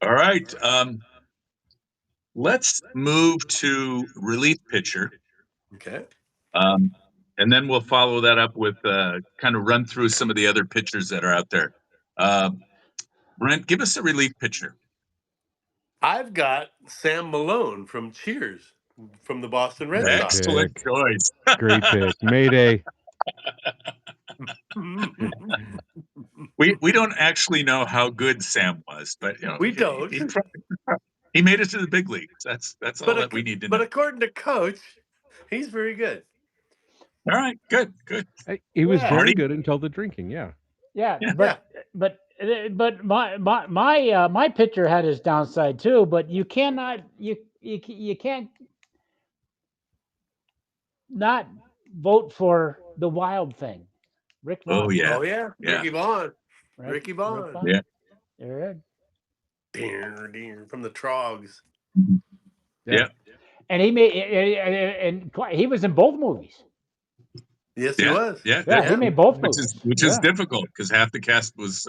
All right. Let's move to relief pitcher. Okay. And then we'll follow that up with kind of run through some of the other pitchers that are out there. Brent, give us a relief pitcher. I've got Sam Malone from Cheers from the Boston Red Great Sox. Excellent pick. choice. Great pick. Mayday. We don't actually know how good Sam was, but We don't. he made it to the big leagues. That's all that we need to know. But according to Coach, he's very good. All right, good. He was Yeah. very Marty? good until the drinking. Yeah. Yeah, Yeah. but my pitcher had his downside too. But you cannot you can't not vote for the Wild Thing, Rick Vaughn. Oh yeah. Oh yeah. Yeah. Ricky Vaughn. Right? Ricky Vaughn. Yeah. Yeah. From the Trogs. Yeah. And he made and he was in both movies. Yes, he was. Yeah. Yeah, he made both movies. Which is difficult because half the cast was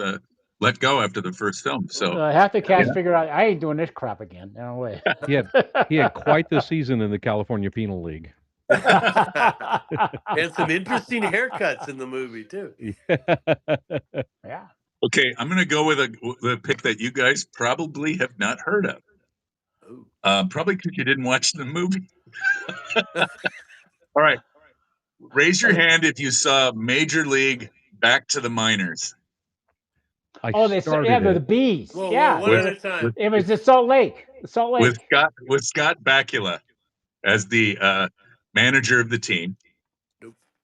let go after the first film. So half the cast figured out I ain't doing this crap again. No way. He had quite the season in the California Penal League. And some interesting haircuts in the movie too. Yeah. Okay, I'm going to go with a pick that you guys probably have not heard of. Probably because you didn't watch the movie. All right. Raise your hand if you saw Major League Back to the Minors. The bees. Whoa, yeah, one at a time. It was the Salt Lake. With Scott Bakula as the manager of the team.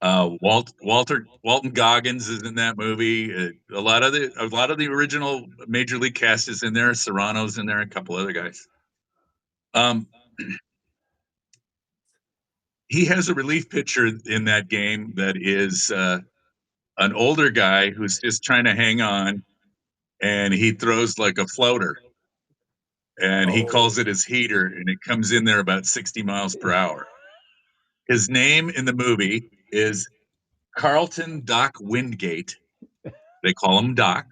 Walton Goggins is in that movie. A lot of the original Major League cast is in there. Serrano's in there, a couple other guys. He has a relief pitcher in that game that is an older guy who's just trying to hang on, and he throws like a floater, and he calls it his heater, and it comes in there about 60 miles per hour. His name in the movie is Carlton Doc Wingate. They call him Doc,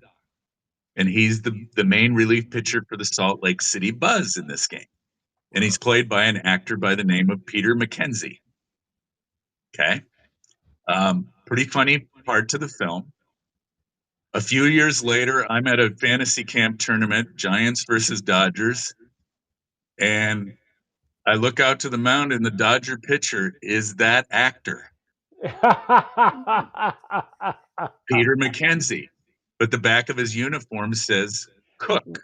and he's the main relief pitcher for the Salt Lake City Buzz in this game. And he's played by an actor by the name of Peter McKenzie. Okay. Pretty funny part to the film. A few years later, I'm at a fantasy camp tournament, Giants versus Dodgers, and I look out to the mound, and the Dodger pitcher is that actor, Peter McKenzie. But the back of his uniform says Cook.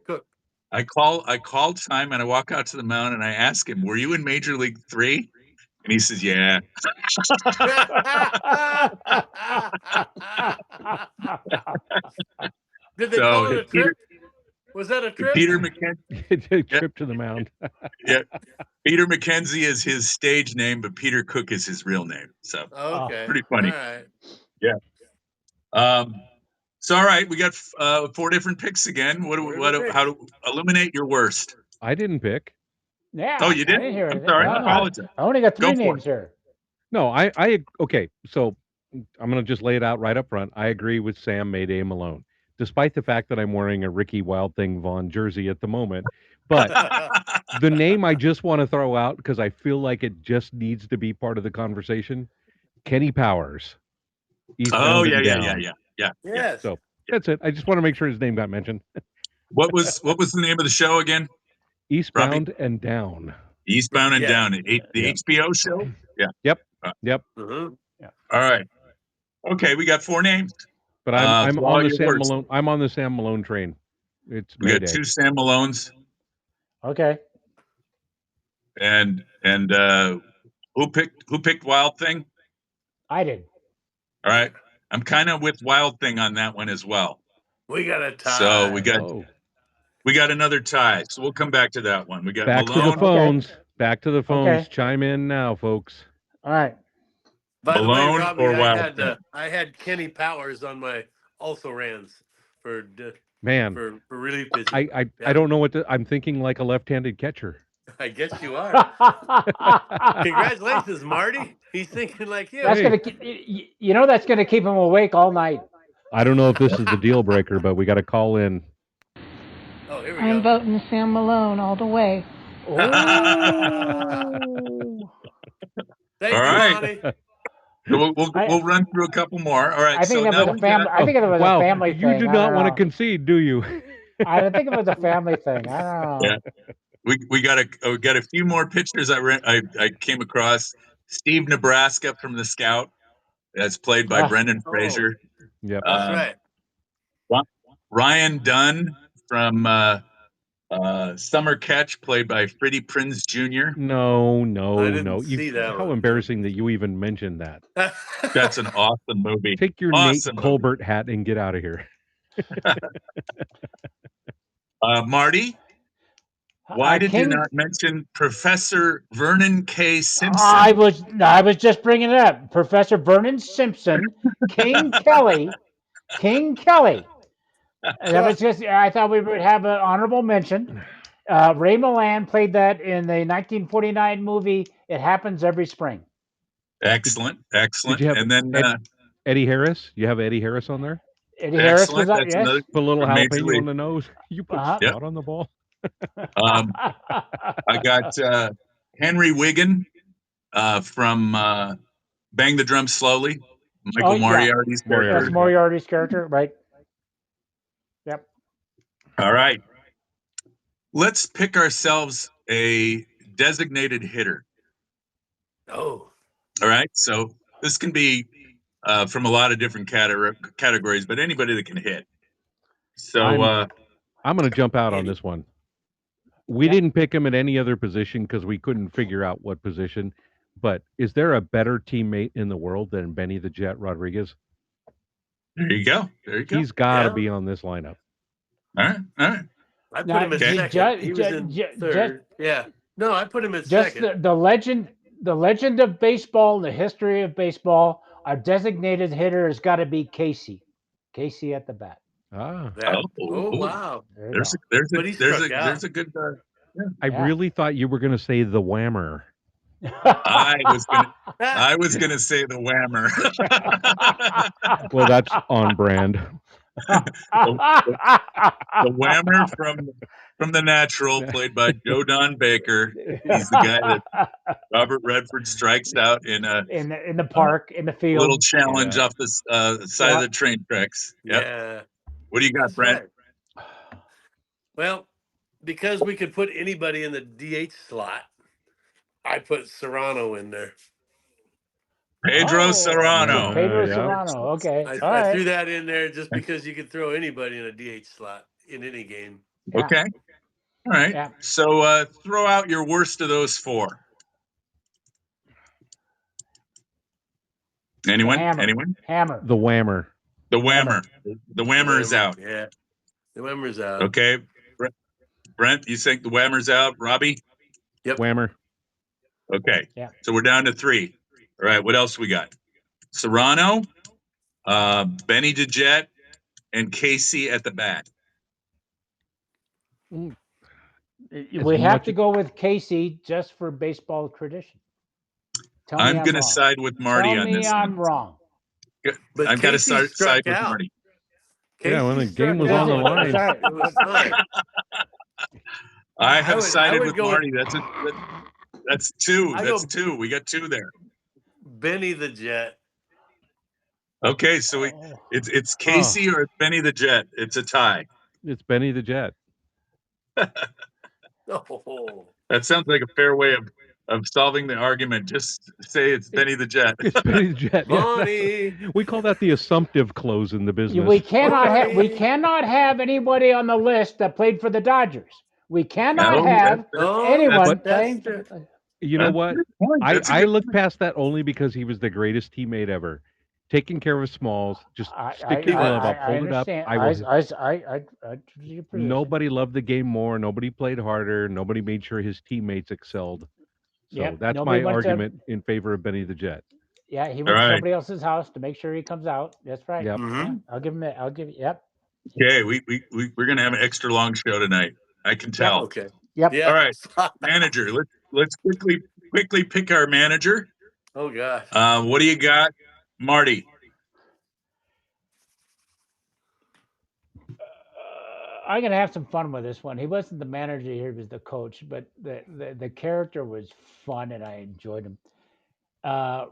Cook. I called time, and I walk out to the mound, and I ask him, "Were you in Major League 3?" And he says, "Yeah." Did they call it a trip? Was that a trip? Peter McKenzie. Trip to the mound. Yeah. Peter McKenzie is his stage name, but Peter Cook is his real name. So pretty funny. All right. Yeah. So all right, we got 4 different picks again. How to eliminate your worst? I didn't pick. Yeah. Oh, you didn't? I didn't hear I'm sorry. I apologize. I only got 3 names here. No, okay. So I'm going to just lay it out right up front. I agree with Sam Mayday Malone, despite the fact that I'm wearing a Ricky Wild Thing Vaughn jersey at the moment. But the name I just want to throw out because I feel like it just needs to be part of the conversation. Kenny Powers. Eastbound and Down. Yeah. Yes. So that's it. I just want to make sure his name got mentioned. What was the name of the show again? Eastbound and Down. Eastbound and Down. The HBO show? Yeah. Yep. Yeah. All right. Okay, we got 4 names. But I'm on the Sam Malone. I'm on the Sam Malone train. We got 2 Sam Malones. Okay. And who picked Wild Thing? I did. All right. I'm kind of with Wild Thing on that one as well. We got a tie. So we got another tie. So we'll come back to that one. We got back Malone. to the phones. Okay. Back to the phones. Okay. Chime in now, folks. All right. By Malone the way, Robbie, or Wild Thing? I had Kenny Powers on my also ran for Man, for relief pitching. I Yeah, don't know what I'm thinking like a left-handed catcher. I guess you are. Congratulations, Marty. He's thinking like you. That's Hey, gonna keep, that's gonna keep him awake all night. I don't know if this is the deal breaker, but we got to call in. Oh, here we I'm go. voting Sam Malone all the way. Oh, All Thank you, right. Bonnie. So I we'll run through a couple more. All right. I think So that was now a we got family. I think it was a Wow, family you thing. do I not don't want to know. concede, do you? I think it was a family thing. I don't know. yeah. We got a few more pictures I came across. Steve Nebraska from the Scout, that's played by Ah, Brendan Oh, Fraser. Yep. that's Um, right. Ryan Dunn from Summer Catch, played by Freddie Prinze Jr. No, I no, didn't no. You. see that How one. embarrassing that you even mentioned that. That's an awesome movie. Take your Nate Awesome movie. Colbert hat and get out of here. Marty, why did you King. not mention Professor Vernon K. Simpson? I was just bringing it up. Professor Vernon Simpson, King Kelly, King Kelly. That was just. I thought we would have an honorable mention. Ray Milland played that in the 1949 movie "It Happens Every Spring." Excellent, Did excellent. you have And then Eddie Harris? You have Eddie Harris on there? Eddie Harris was excellent. up. That's another Yes. Put a little from Major jalapeno League. on the nose. You put Uh-huh. Yep. spot on the ball. I got Henry Wiggin from Bang the Drum Slowly, Oh Michael yeah, Moriarty's that's character. Moriarty. Yep. Moriarty's character, right? Yep. All right. Let's pick ourselves a designated hitter. Oh, All right. So this can be from a lot of different categories, but anybody that can hit. So I'm going to jump out on Eddie. this one. We Yep. didn't pick him at any other position because we couldn't figure out what position. But is there a better teammate in the world than Benny the Jet Rodriguez? there you go. There you go. He's got to Yeah, be on this lineup. All right. All right. I put Now, him at Okay. second. He was in third. Yeah. No, I put him at just second. the legend of baseball, and the history of baseball. Our designated hitter has got to be Casey. Casey at the bat. Ah, That. Oh, Oh, oh. wow. There you There's a go. there's a But he there's struck a there's out. a good yeah. I Yeah. really thought you were going to say the Whammer. I was gonna say the Whammer. Well, that's on brand. the, the the Whammer from The Natural, played by Joe Don Baker. He's the guy that Robert Redford strikes out in a, in the a park, in the little field. challenge Yeah. off the side of Yeah. the train tracks. Yep. Yeah, What do you got, that's Brent? right. Well, because we could put anybody in the DH slot, I put Serrano in there. Pedro Serrano. Pedro Yeah. Serrano. Okay. All I right. threw that in there just because you could throw anybody in a DH slot in any game. Yeah. Okay. All right. Yeah. So throw out your worst of those four. The Anyone? hammer. Anyone? Hammer. The Whammer. The Hammer. Whammer. The Whammer is out. Yeah, the Whammer's out. Okay. Brent, you think the Whammer's out? Robbie? Yep. Whammer. Okay. Yeah. So we're down to three. All right. What else we got? Serrano, Benny DeJet, and Casey at the bat. We have to go with Casey just for baseball tradition. Tell me I'm I'm going to wrong. side with Marty Tell on me this I'm one. wrong. But I've got to Casey side struck with out. Marty. Yeah, when Casey the game struck was on the out, but line. it was fine. I have sided would with go Marty. with, That's two. I That's go two. We got two there. Benny the Jet. Okay, so it's Casey or it's Benny the Jet. It's a tie. It's Benny the Jet. Oh, That sounds like a fair way of solving the argument. Just say it's Benny the Jet. It's Benny the Jet. Yeah, Bonnie. we call that the assumptive close in the business. We Bonnie. cannot have anybody on the list that played for the Dodgers. We cannot No, have anyone That's playing. true. You know that's a what? good point. That's a I good look point. past that only because he was the greatest teammate ever. Taking care of Smalls, just stick your glove up, I hold it up. understand. I will. I your position. Nobody loved the game more. Nobody played harder. Nobody made sure his teammates excelled. So Yep, that's nobody my wants to- argument in favor of Benny the Jet. Yeah, he went All to right. somebody else's house to make sure he comes out. That's right. Yep. Mhm. Yeah, I'll give him that. I'll give you. Yep. Okay, we're gonna have an extra long show tonight. I can tell. Okay. Yep. All Yeah. right, manager. Let's quickly pick our manager. Oh gosh. What do you got, Marty? I'm gonna have some fun with this one. He wasn't the manager; he was the coach. But the character was fun, and I enjoyed him.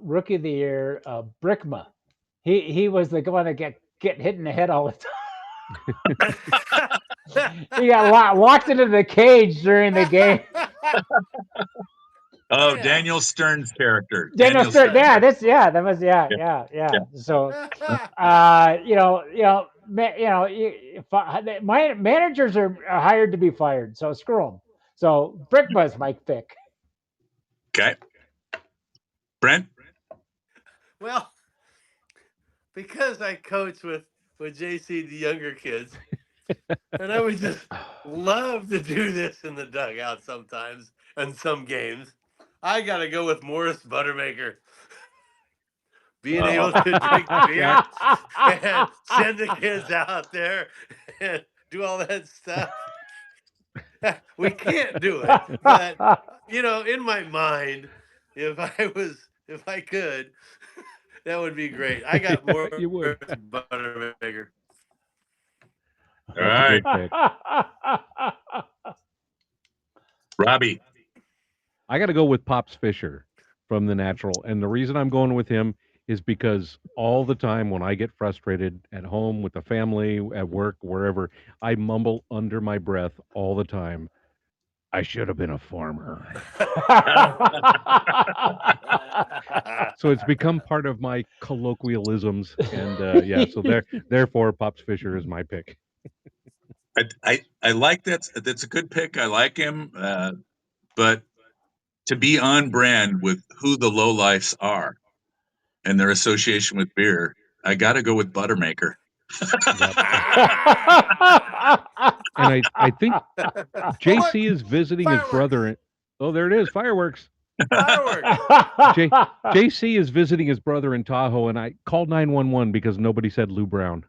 Rookie of the year, Brickma. He was the one that get hit in the head all the time. He got walked into the cage during the game. Oh, Yeah. Daniel Stern's character. Daniel Stern. Yeah, that was Yeah. yeah. So my managers are hired to be fired, so screw them. So Brickma's my pick. Okay. Brent. Well, because I coach with JC, the younger kids, and I would just love to do this in the dugout sometimes and some games. I got to go with Morris Buttermaker. Being able to drink beer and send the kids out there and do all that stuff. We can't do it, but in my mind, if I could, that would be great. I got more You would. Buttermaker. All That's a right, good pick. Robbie. I got to go with Pops Fisher from The Natural. And the reason I'm going with him is because all the time when I get frustrated at home with the family, at work, wherever, I mumble under my breath all the time, I should have been a farmer. So it's become part of my colloquialisms. And so therefore, Pops Fisher is my pick. I like that. That's a good pick. I like him. But to be on brand with who the Lowlifes are and their association with beer, I got to go with Buttermaker. Yep. And I think JC is visiting his brother. Oh, there it is, fireworks. Fireworks. JC is visiting his brother in Tahoe, and I called 911 because nobody said Lou Brown.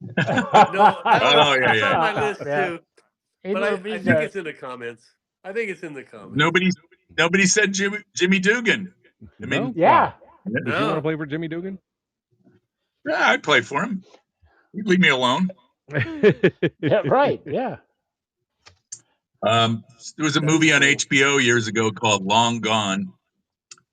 No, that was yeah. on my list Yeah. too. But I think it's in the comments. I think it's in the comments. Nobody said Jimmy Dugan. I mean, No? Yeah. Would you want to play for Jimmy Dugan? Yeah, I'd play for him. He'd leave me alone. Yeah, right. Yeah. There was a movie on HBO years ago called Long Gone.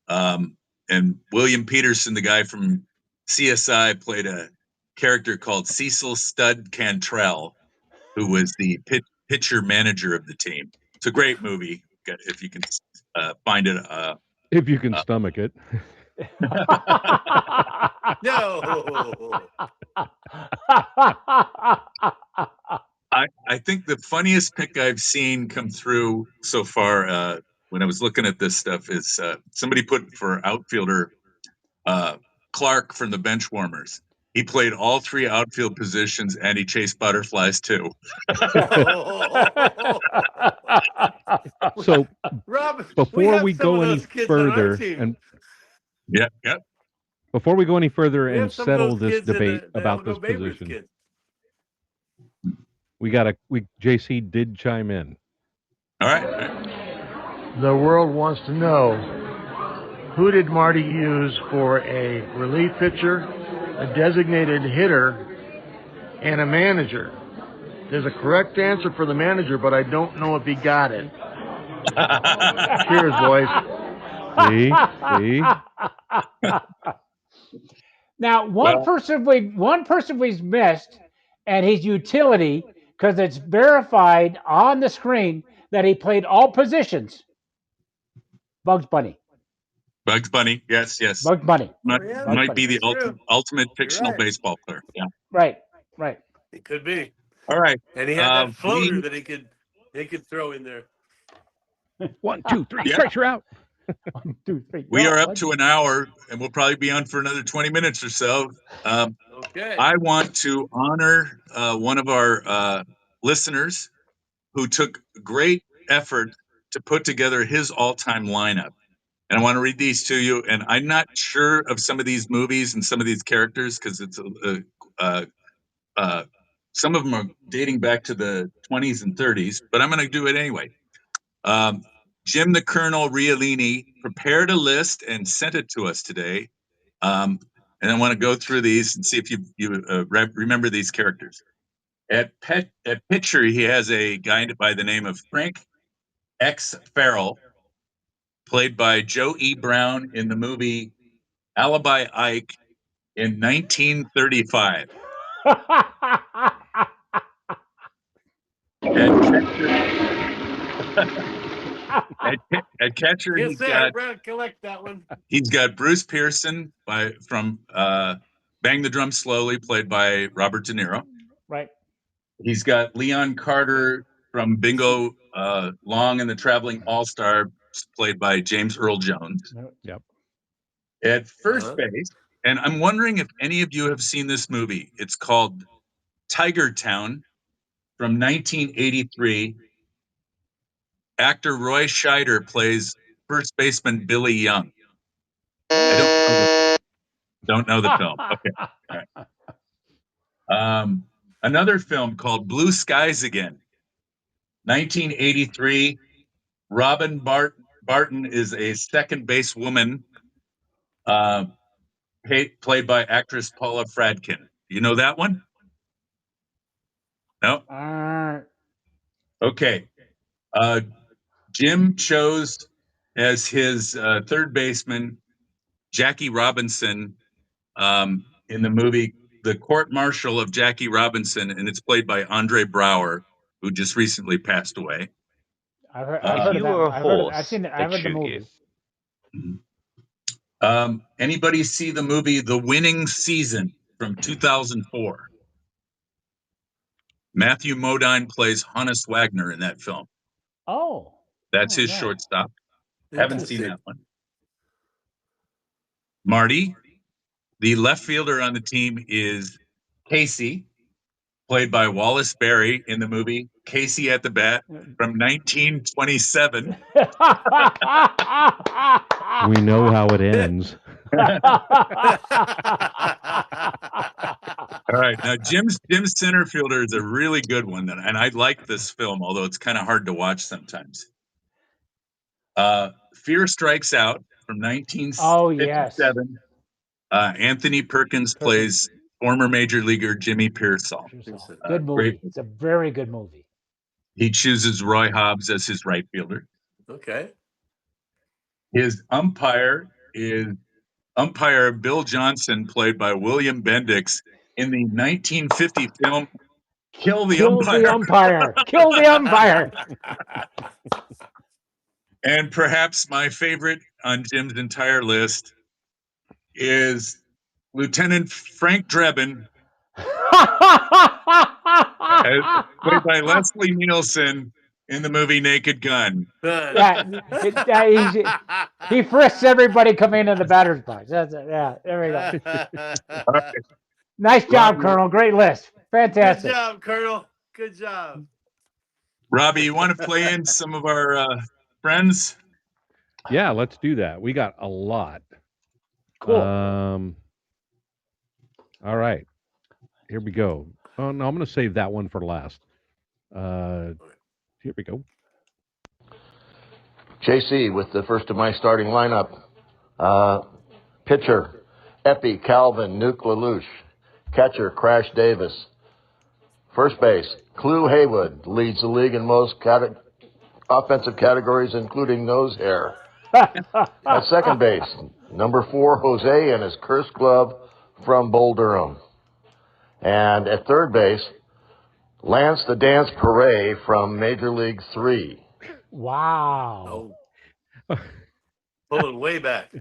And William Peterson, the guy from CSI, played a character called Cecil Stud Cantrell, who was the pitcher manager of the team. It's a great movie if you can find it. If you can stomach it. No. I think the funniest pick I've seen come through so far when I was looking at this stuff is somebody put for outfielder Clark from the Benchwarmers. He played all three outfield positions and he chased butterflies too. So Rob, before we go any further and before we go any further We and have some of settle those this kids debate that about go this Babe Ruth position, kids. JC did chime in. All right. The world wants to know, who did Marty use for a relief pitcher, a designated hitter, and a manager? There's a correct answer for the manager, but I don't know if he got it. Cheers, boys. See? Now, one person we've missed, and his utility, because it's verified on the screen that he played all positions. Bugs Bunny. Bugs Bunny, yes. Bugs Bunny. Might be the ultimate fictional baseball player. Yeah. Right. It could be. All right. And he had that floater that he could throw in there. 1, 2, 3, pressure out. 1, 2, 3. We are up to an hour, and we'll probably be on for another 20 minutes or so. Okay. I want to honor one of our listeners who took great effort to put together his all-time lineup. And I want to read these to you. And I'm not sure of some of these movies and some of these characters because it's some of them are dating back to the 20s and 30s, but I'm going to do it anyway. Jim the Colonel Riolini prepared a list and sent it to us today. And I want to go through these and see if you remember these characters. At pitcher, he has a guy by the name of Frank X. Farrell, played by Joe E. Brown in the movie Alibi Ike in 1935. At catcher, at catcher, Can't say I recollect that one. he's got Bruce Pearson from Bang the Drum Slowly, played by Robert De Niro. Right. He's got Leon Carter from Bingo Long and the Traveling All-Star, played by James Earl Jones. Yep. At first base, and I'm wondering if any of you have seen this movie. It's called Tiger Town from 1983. Actor Roy Scheider plays first baseman Billy Young. I don't know the film. Okay. All right. Another film called Blue Skies Again, 1983. Robin Barton is a second base woman, played by actress Paula Fradkin. You know that one? No. Okay. Jim chose as his third baseman Jackie Robinson in the movie The Court Martial of Jackie Robinson, and it's played by Andre Braugher, who just recently passed away. I've heard of that. I've seen it. I've heard the movie. Anybody see the movie The Winning Season from 2004? Matthew Modine plays Hannes Wagner in that film. Oh. That's his shortstop. Haven't seen that one. Marty, the left fielder on the team, is Casey, played by Wallace Berry in the movie Casey at the Bat from 1927. We know how it ends. All right, now Jim's center fielder is a really good one, and I like this film, although it's kind of hard to watch sometimes. Fear Strikes Out from 1957. Oh yes. Anthony Perkins plays former major leaguer Jimmy Pearsall. Good movie. It's a very good movie. He chooses Roy Hobbs as his right fielder. Okay. His umpire is umpire Bill Johnson, played by William Bendix in the 1950 film Kill the Umpire. Kill the Umpire. And perhaps my favorite on Jim's entire list is Lieutenant Frank Drebin, played by Leslie Nielsen in the movie Naked Gun. He frisks everybody coming into the batter's box. That's it. Yeah, there we go. Right. Nice job, Colonel. Great list. Fantastic. Good job, Colonel. Good job. Robbie, you want to play in some of our friends? Yeah, let's do that. We got a lot. Cool. All right. Here we go. Oh, no, I'm going to save that one for last. Here we go. JC with the first of my starting lineup. Pitcher, Epi, Calvin, Nuke LaLoosh. Catcher, Crash Davis. First base, Clu Haywood, leads the league in most offensive categories, including nose hair. At second base, number 4, Jose and his cursed glove from Bull Durham. And at third base, Lance the Dance Parade from Major League 3. Wow. Oh. Pulling way back.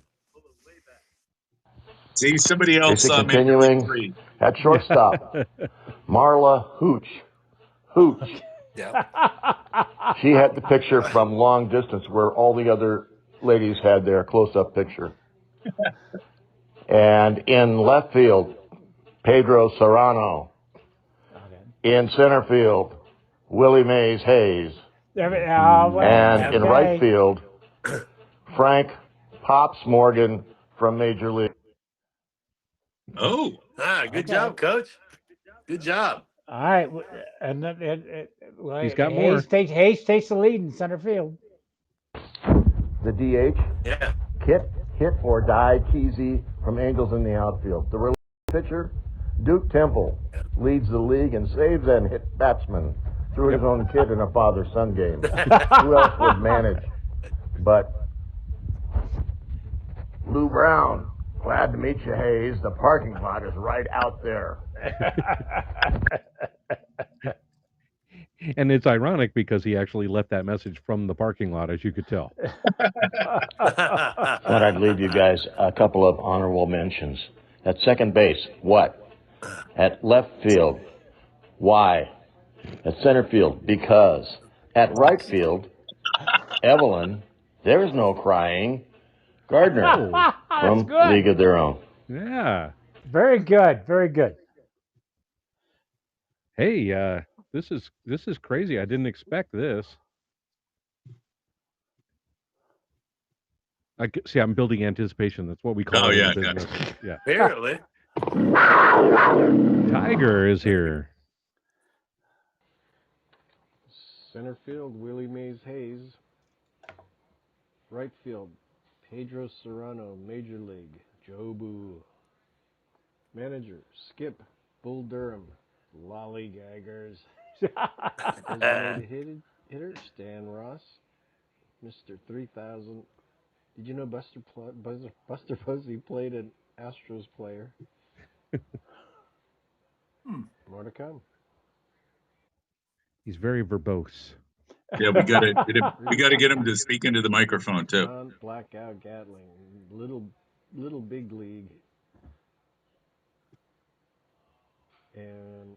See, somebody else saw continuing Major League 3. At shortstop, Marla Hooch. Yeah. She had the picture from long distance where all the other ladies had their close-up picture. And in left field, Pedro Serrano. In center field, Willie Mays Hayes. And in right field, Frank Pops Morgan from Major League. Oh. Good job, Coach. Good job. All right, and then He's got more. Hayes takes the lead in center field. The DH. Yeah. Hit or die Kesey from Angels in the outfield. The relief pitcher, Duke Temple, leads the league in saves and hit batsman. Threw his own kid in a father-son game. Who else would manage but Lou Brown? Glad to meet you, Hayes. The parking lot is right out there. And it's ironic because he actually left that message from the parking lot, as you could tell. Thought I'd leave you guys a couple of honorable mentions. At second base, what? At left field, why? At center field, because. At right field, Evelyn, there's no crying. Gardner from League of Their Own. Yeah. Very good. Very good. Hey, this is crazy. I didn't expect this. See, I'm building anticipation. That's what we call it in the business. Yeah. Apparently. Tiger is here. Center field, Willie Mays Hayes. Right field, Pedro Serrano, Major League, Joe Boo. Manager, Skip, Bull Durham, Lollygaggers. Designated hitter, Stan Ross, Mr. 3000. Did you know Buster Posey played an Astros player? More to come. He's very verbose. Yeah, we gotta get him to speak into the microphone too. John Blackout Gatling, little big league. And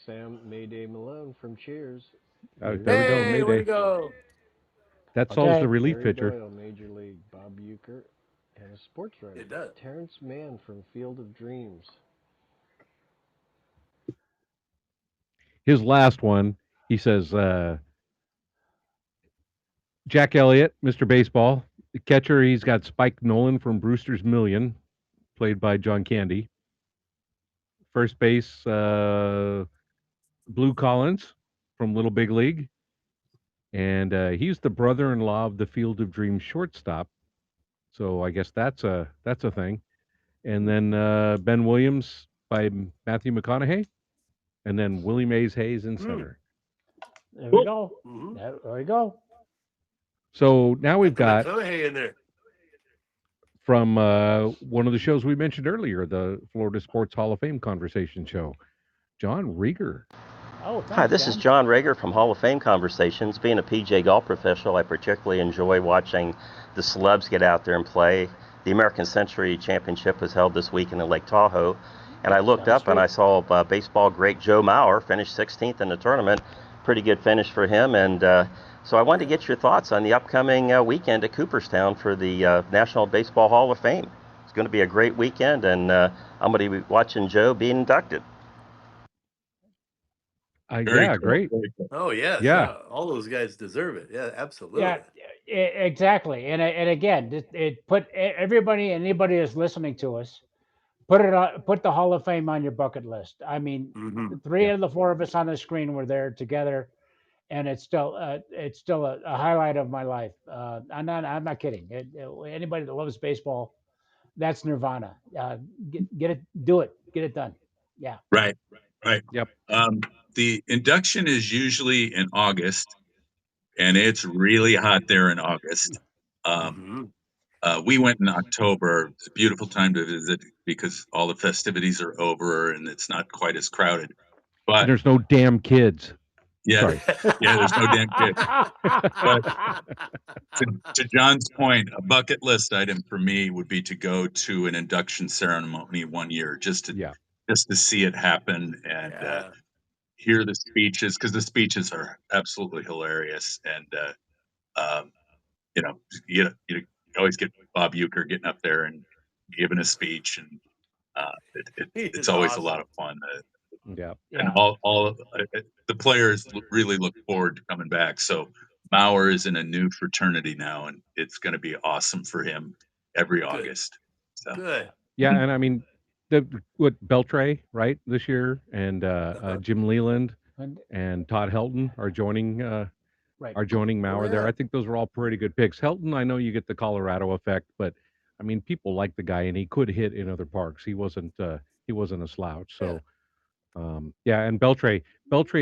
Sam Mayday Malone from Cheers. There we go, Mayday. Way to go. That solves the relief Gary pitcher. Doyle, Major League, Bob Euchre, and a sports writer. It does. Terrence Mann from Field of Dreams. His last one, he says, Jack Elliott, Mr. Baseball. The catcher, he's got Spike Nolan from Brewster's Million, played by John Candy. First base, Blue Collins from Little Big League. And he's the brother-in-law of the Field of Dreams shortstop. So I guess that's a thing. And then Ben Williams by Matthew McConaughey. And then Willie Mays Hayes in center. There we go. There we go. So now we've got McConaughey in there. from one of the shows we mentioned earlier, the Florida Sports Hall of Fame Conversation Show, John Rieger. Oh, thanks, Hi, this is John Rager from Hall of Fame Conversations. Being a PJ golf professional, I particularly enjoy watching the celebs get out there and play. The American Century Championship was held this weekend in Lake Tahoe, and I looked up and I saw baseball great Joe Mauer finish 16th in the tournament. Pretty good finish for him, and so I wanted to get your thoughts on the upcoming weekend at Cooperstown for the National Baseball Hall of Fame. It's going to be a great weekend, and I'm going to be watching Joe being inducted. Yeah, great. Oh, yes. Yeah. All those guys deserve it. Yeah, absolutely. Yeah, exactly. And again, it put anybody that's listening to us, put the Hall of Fame on your bucket list. I mean, three of the four of us on the screen were there together, and it's still a highlight of my life. I'm not kidding. Anybody that loves baseball, that's nirvana. Get it done. Yeah. Right. Yep. The induction is usually in August, and it's really hot there in August. We went in October. It's a beautiful time to visit because all the festivities are over and it's not quite as crowded. But and there's no damn kids. Yeah, Sorry. Yeah, there's no damn kids. But to John's point, a bucket list item for me would be to go to an induction ceremony one year, just to see it happen and hear the speeches, because the speeches are absolutely hilarious. And you always get Bob Euchre getting up there and giving a speech, and it's always awesome. a lot of fun. And all the players really look forward to coming back. So Mauer is in a new fraternity now, and it's going to be awesome for him. every August. So. Good. Yeah, and I mean, Beltray, right, this year, and Jim Leland and Todd Helton are joining Right. Maurer there. I think those were all pretty good picks. Helton, I know you get the Colorado effect, but I mean, people like the guy, and he could hit in other parks. He wasn't a slouch. So yeah, and Beltray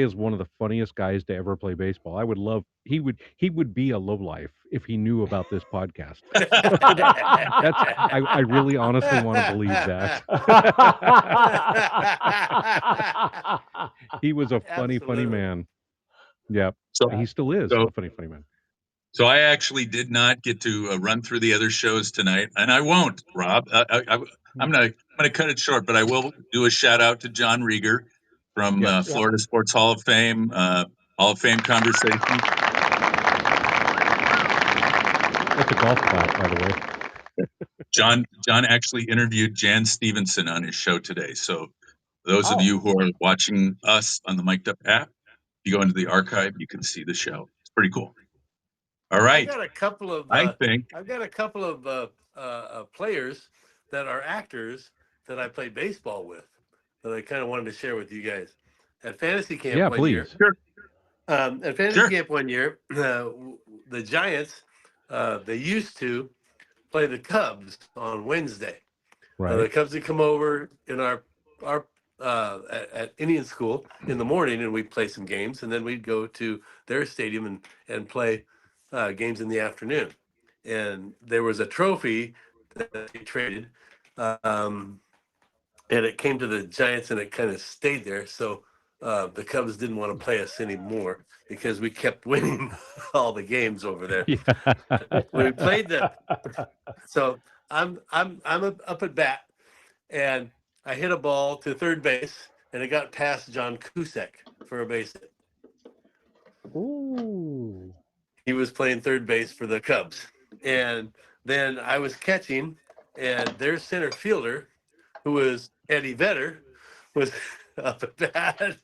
is one of the funniest guys to ever play baseball. I would love he would be a lowlife if he knew about this podcast. That's I really honestly want to believe that. He was a funny man. Yeah, So he still is a funny man. So I actually did not get to run through the other shows tonight, and I won't, Rob. I'm going to cut it short, but I will do a shout out to John Rieger from Florida Sports Hall of Fame, conversation. That's a golf clap, by the way. John actually interviewed Jan Stevenson on his show today. So those of you who are watching us on the Mic'd Up app, if you go into the archive, you can see the show. It's pretty cool. All right. I've got a couple of players that are actors that I played baseball with that I kind of wanted to share with you guys. At fantasy camp one year. Sure. At fantasy camp one year, the Giants, they used to play the Cubs on Wednesday. Right. The Cubs would come over in our at Indian school in the morning, and we'd play some games, and then we'd go to their stadium and play games in the afternoon. And there was a trophy that they traded, and it came to the Giants, and it kind of stayed there. So the Cubs didn't want to play us anymore because we kept winning all the games over there. Yeah. We played the. So I'm up at bat, and I hit a ball to third base, and it got past John Cusack for a base hit. Ooh. He was playing third base for the Cubs. And then I was catching, and their center fielder, who was Eddie Vedder, was up at bat.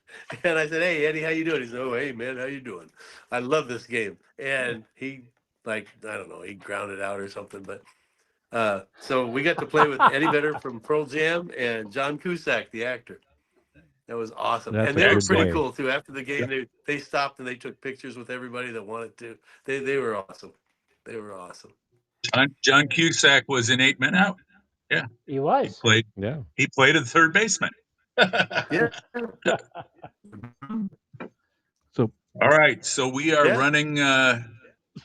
And I said, "Hey, Eddie, how you doing?" He said, "Oh, hey, man, how you doing? I love this game." And he, I don't know, he grounded out or something. But so we got to play with Eddie Vedder from Pearl Jam and John Cusack, the actor. That was awesome. That's and they were pretty day. cool too. After the game, they stopped and they took pictures with everybody that wanted to. They were awesome. They were awesome. John Cusack was in 8 Men Out. Yeah. He was. He played a third baseman. Yeah. So all right. So we are running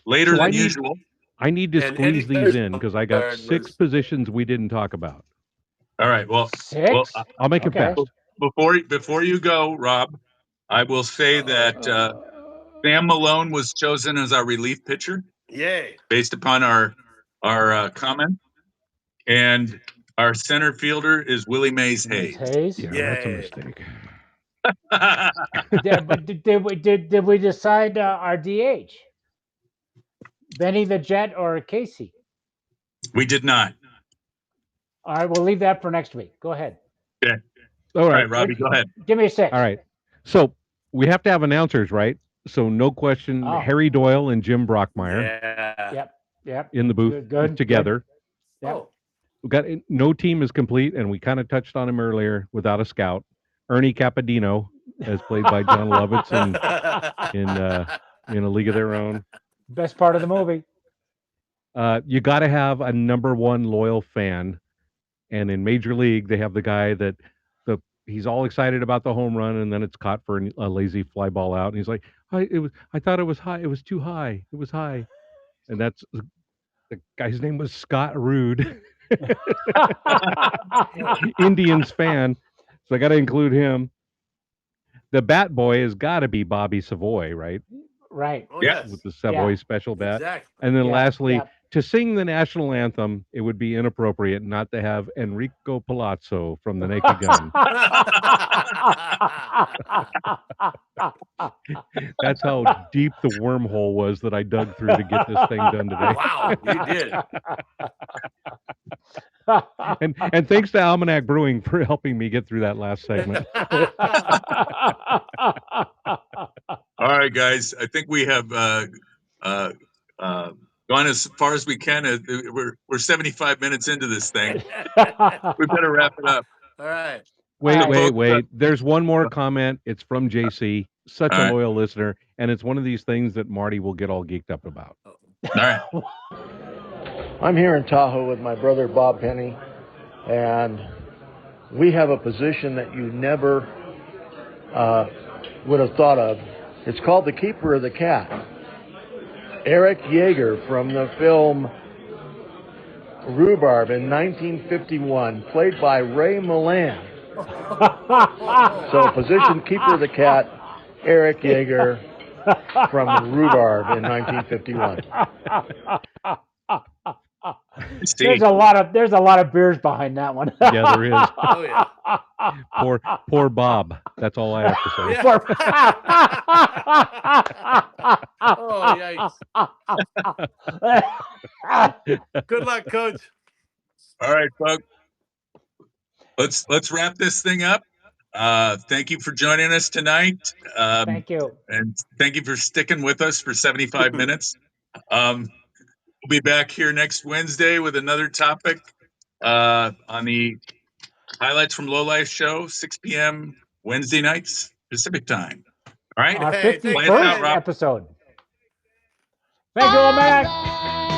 later than usual. I need to squeeze these in because I got 6 positions we didn't talk about. All right. Well, 6? I'll make it fast. Before you go, Rob, I will say that Sam Malone was chosen as our relief pitcher. Yay! Based upon our comment, and our center fielder is Willie Mays Hayes. Yeah, that's a mistake. Did we decide our DH? Benny the Jet or Casey? We did not. All right, we'll leave that for next week. Go ahead. Okay. All right, Robbie, go ahead. Give me a 6. All right. So we have to have announcers, right? So no question, Harry Doyle and Jim Brockmeyer. Yeah. Yep. In the booth together. Good. Yep. We got no team is complete, and we kind of touched on him earlier without a scout. Ernie Capadino, as played by John Lovitz in A League of Their Own. Best part of the movie. You got to have a number one loyal fan, and in Major League they have the guy that he's all excited about the home run, and then it's caught for a lazy fly ball out, and he's like, I thought it was high, it was too high, it was high, and that's the guy's name was Scott Rude, Indians fan, so I got to include him. The bat boy has got to be Bobby Savoy, right? Right. Oh, yes. With the Savoy special bat. Exactly. And then lastly, to sing the national anthem, it would be inappropriate not to have Enrico Palazzo from The Naked Gun. That's how deep the wormhole was that I dug through to get this thing done today. Wow, you did. And thanks to Almanac Brewing for helping me get through that last segment. All right, guys. I think we have gone as far as we can. We're 75 minutes into this thing. We better wrap it up. All right. Wait. There's one more comment. It's from JC, such a loyal listener, and it's one of these things that Marty will get all geeked up about. All right. I'm here in Tahoe with my brother Bob Penny, and we have a position that you never would have thought of. It's called the keeper of the cat. Eric Yeager from the film Rhubarb in 1951, played by Ray Milland. So position keeper of the cat, Eric Yeager from Rhubarb in 1951. There's a lot of beers behind that one. Yeah, there is. Oh yeah. Poor Bob. That's all I have to say. Oh yikes! Good luck, Coach. All right, folks. Let's wrap this thing up. Thank you for joining us tonight. Thank you. And thank you for sticking with us for 75 minutes. We'll be back here next Wednesday with another topic on the Highlights from Lowlife show, 6 p.m. Wednesday nights, Pacific time. All right. Our Play us 51st out, Rob. episode. Thank you, Mac.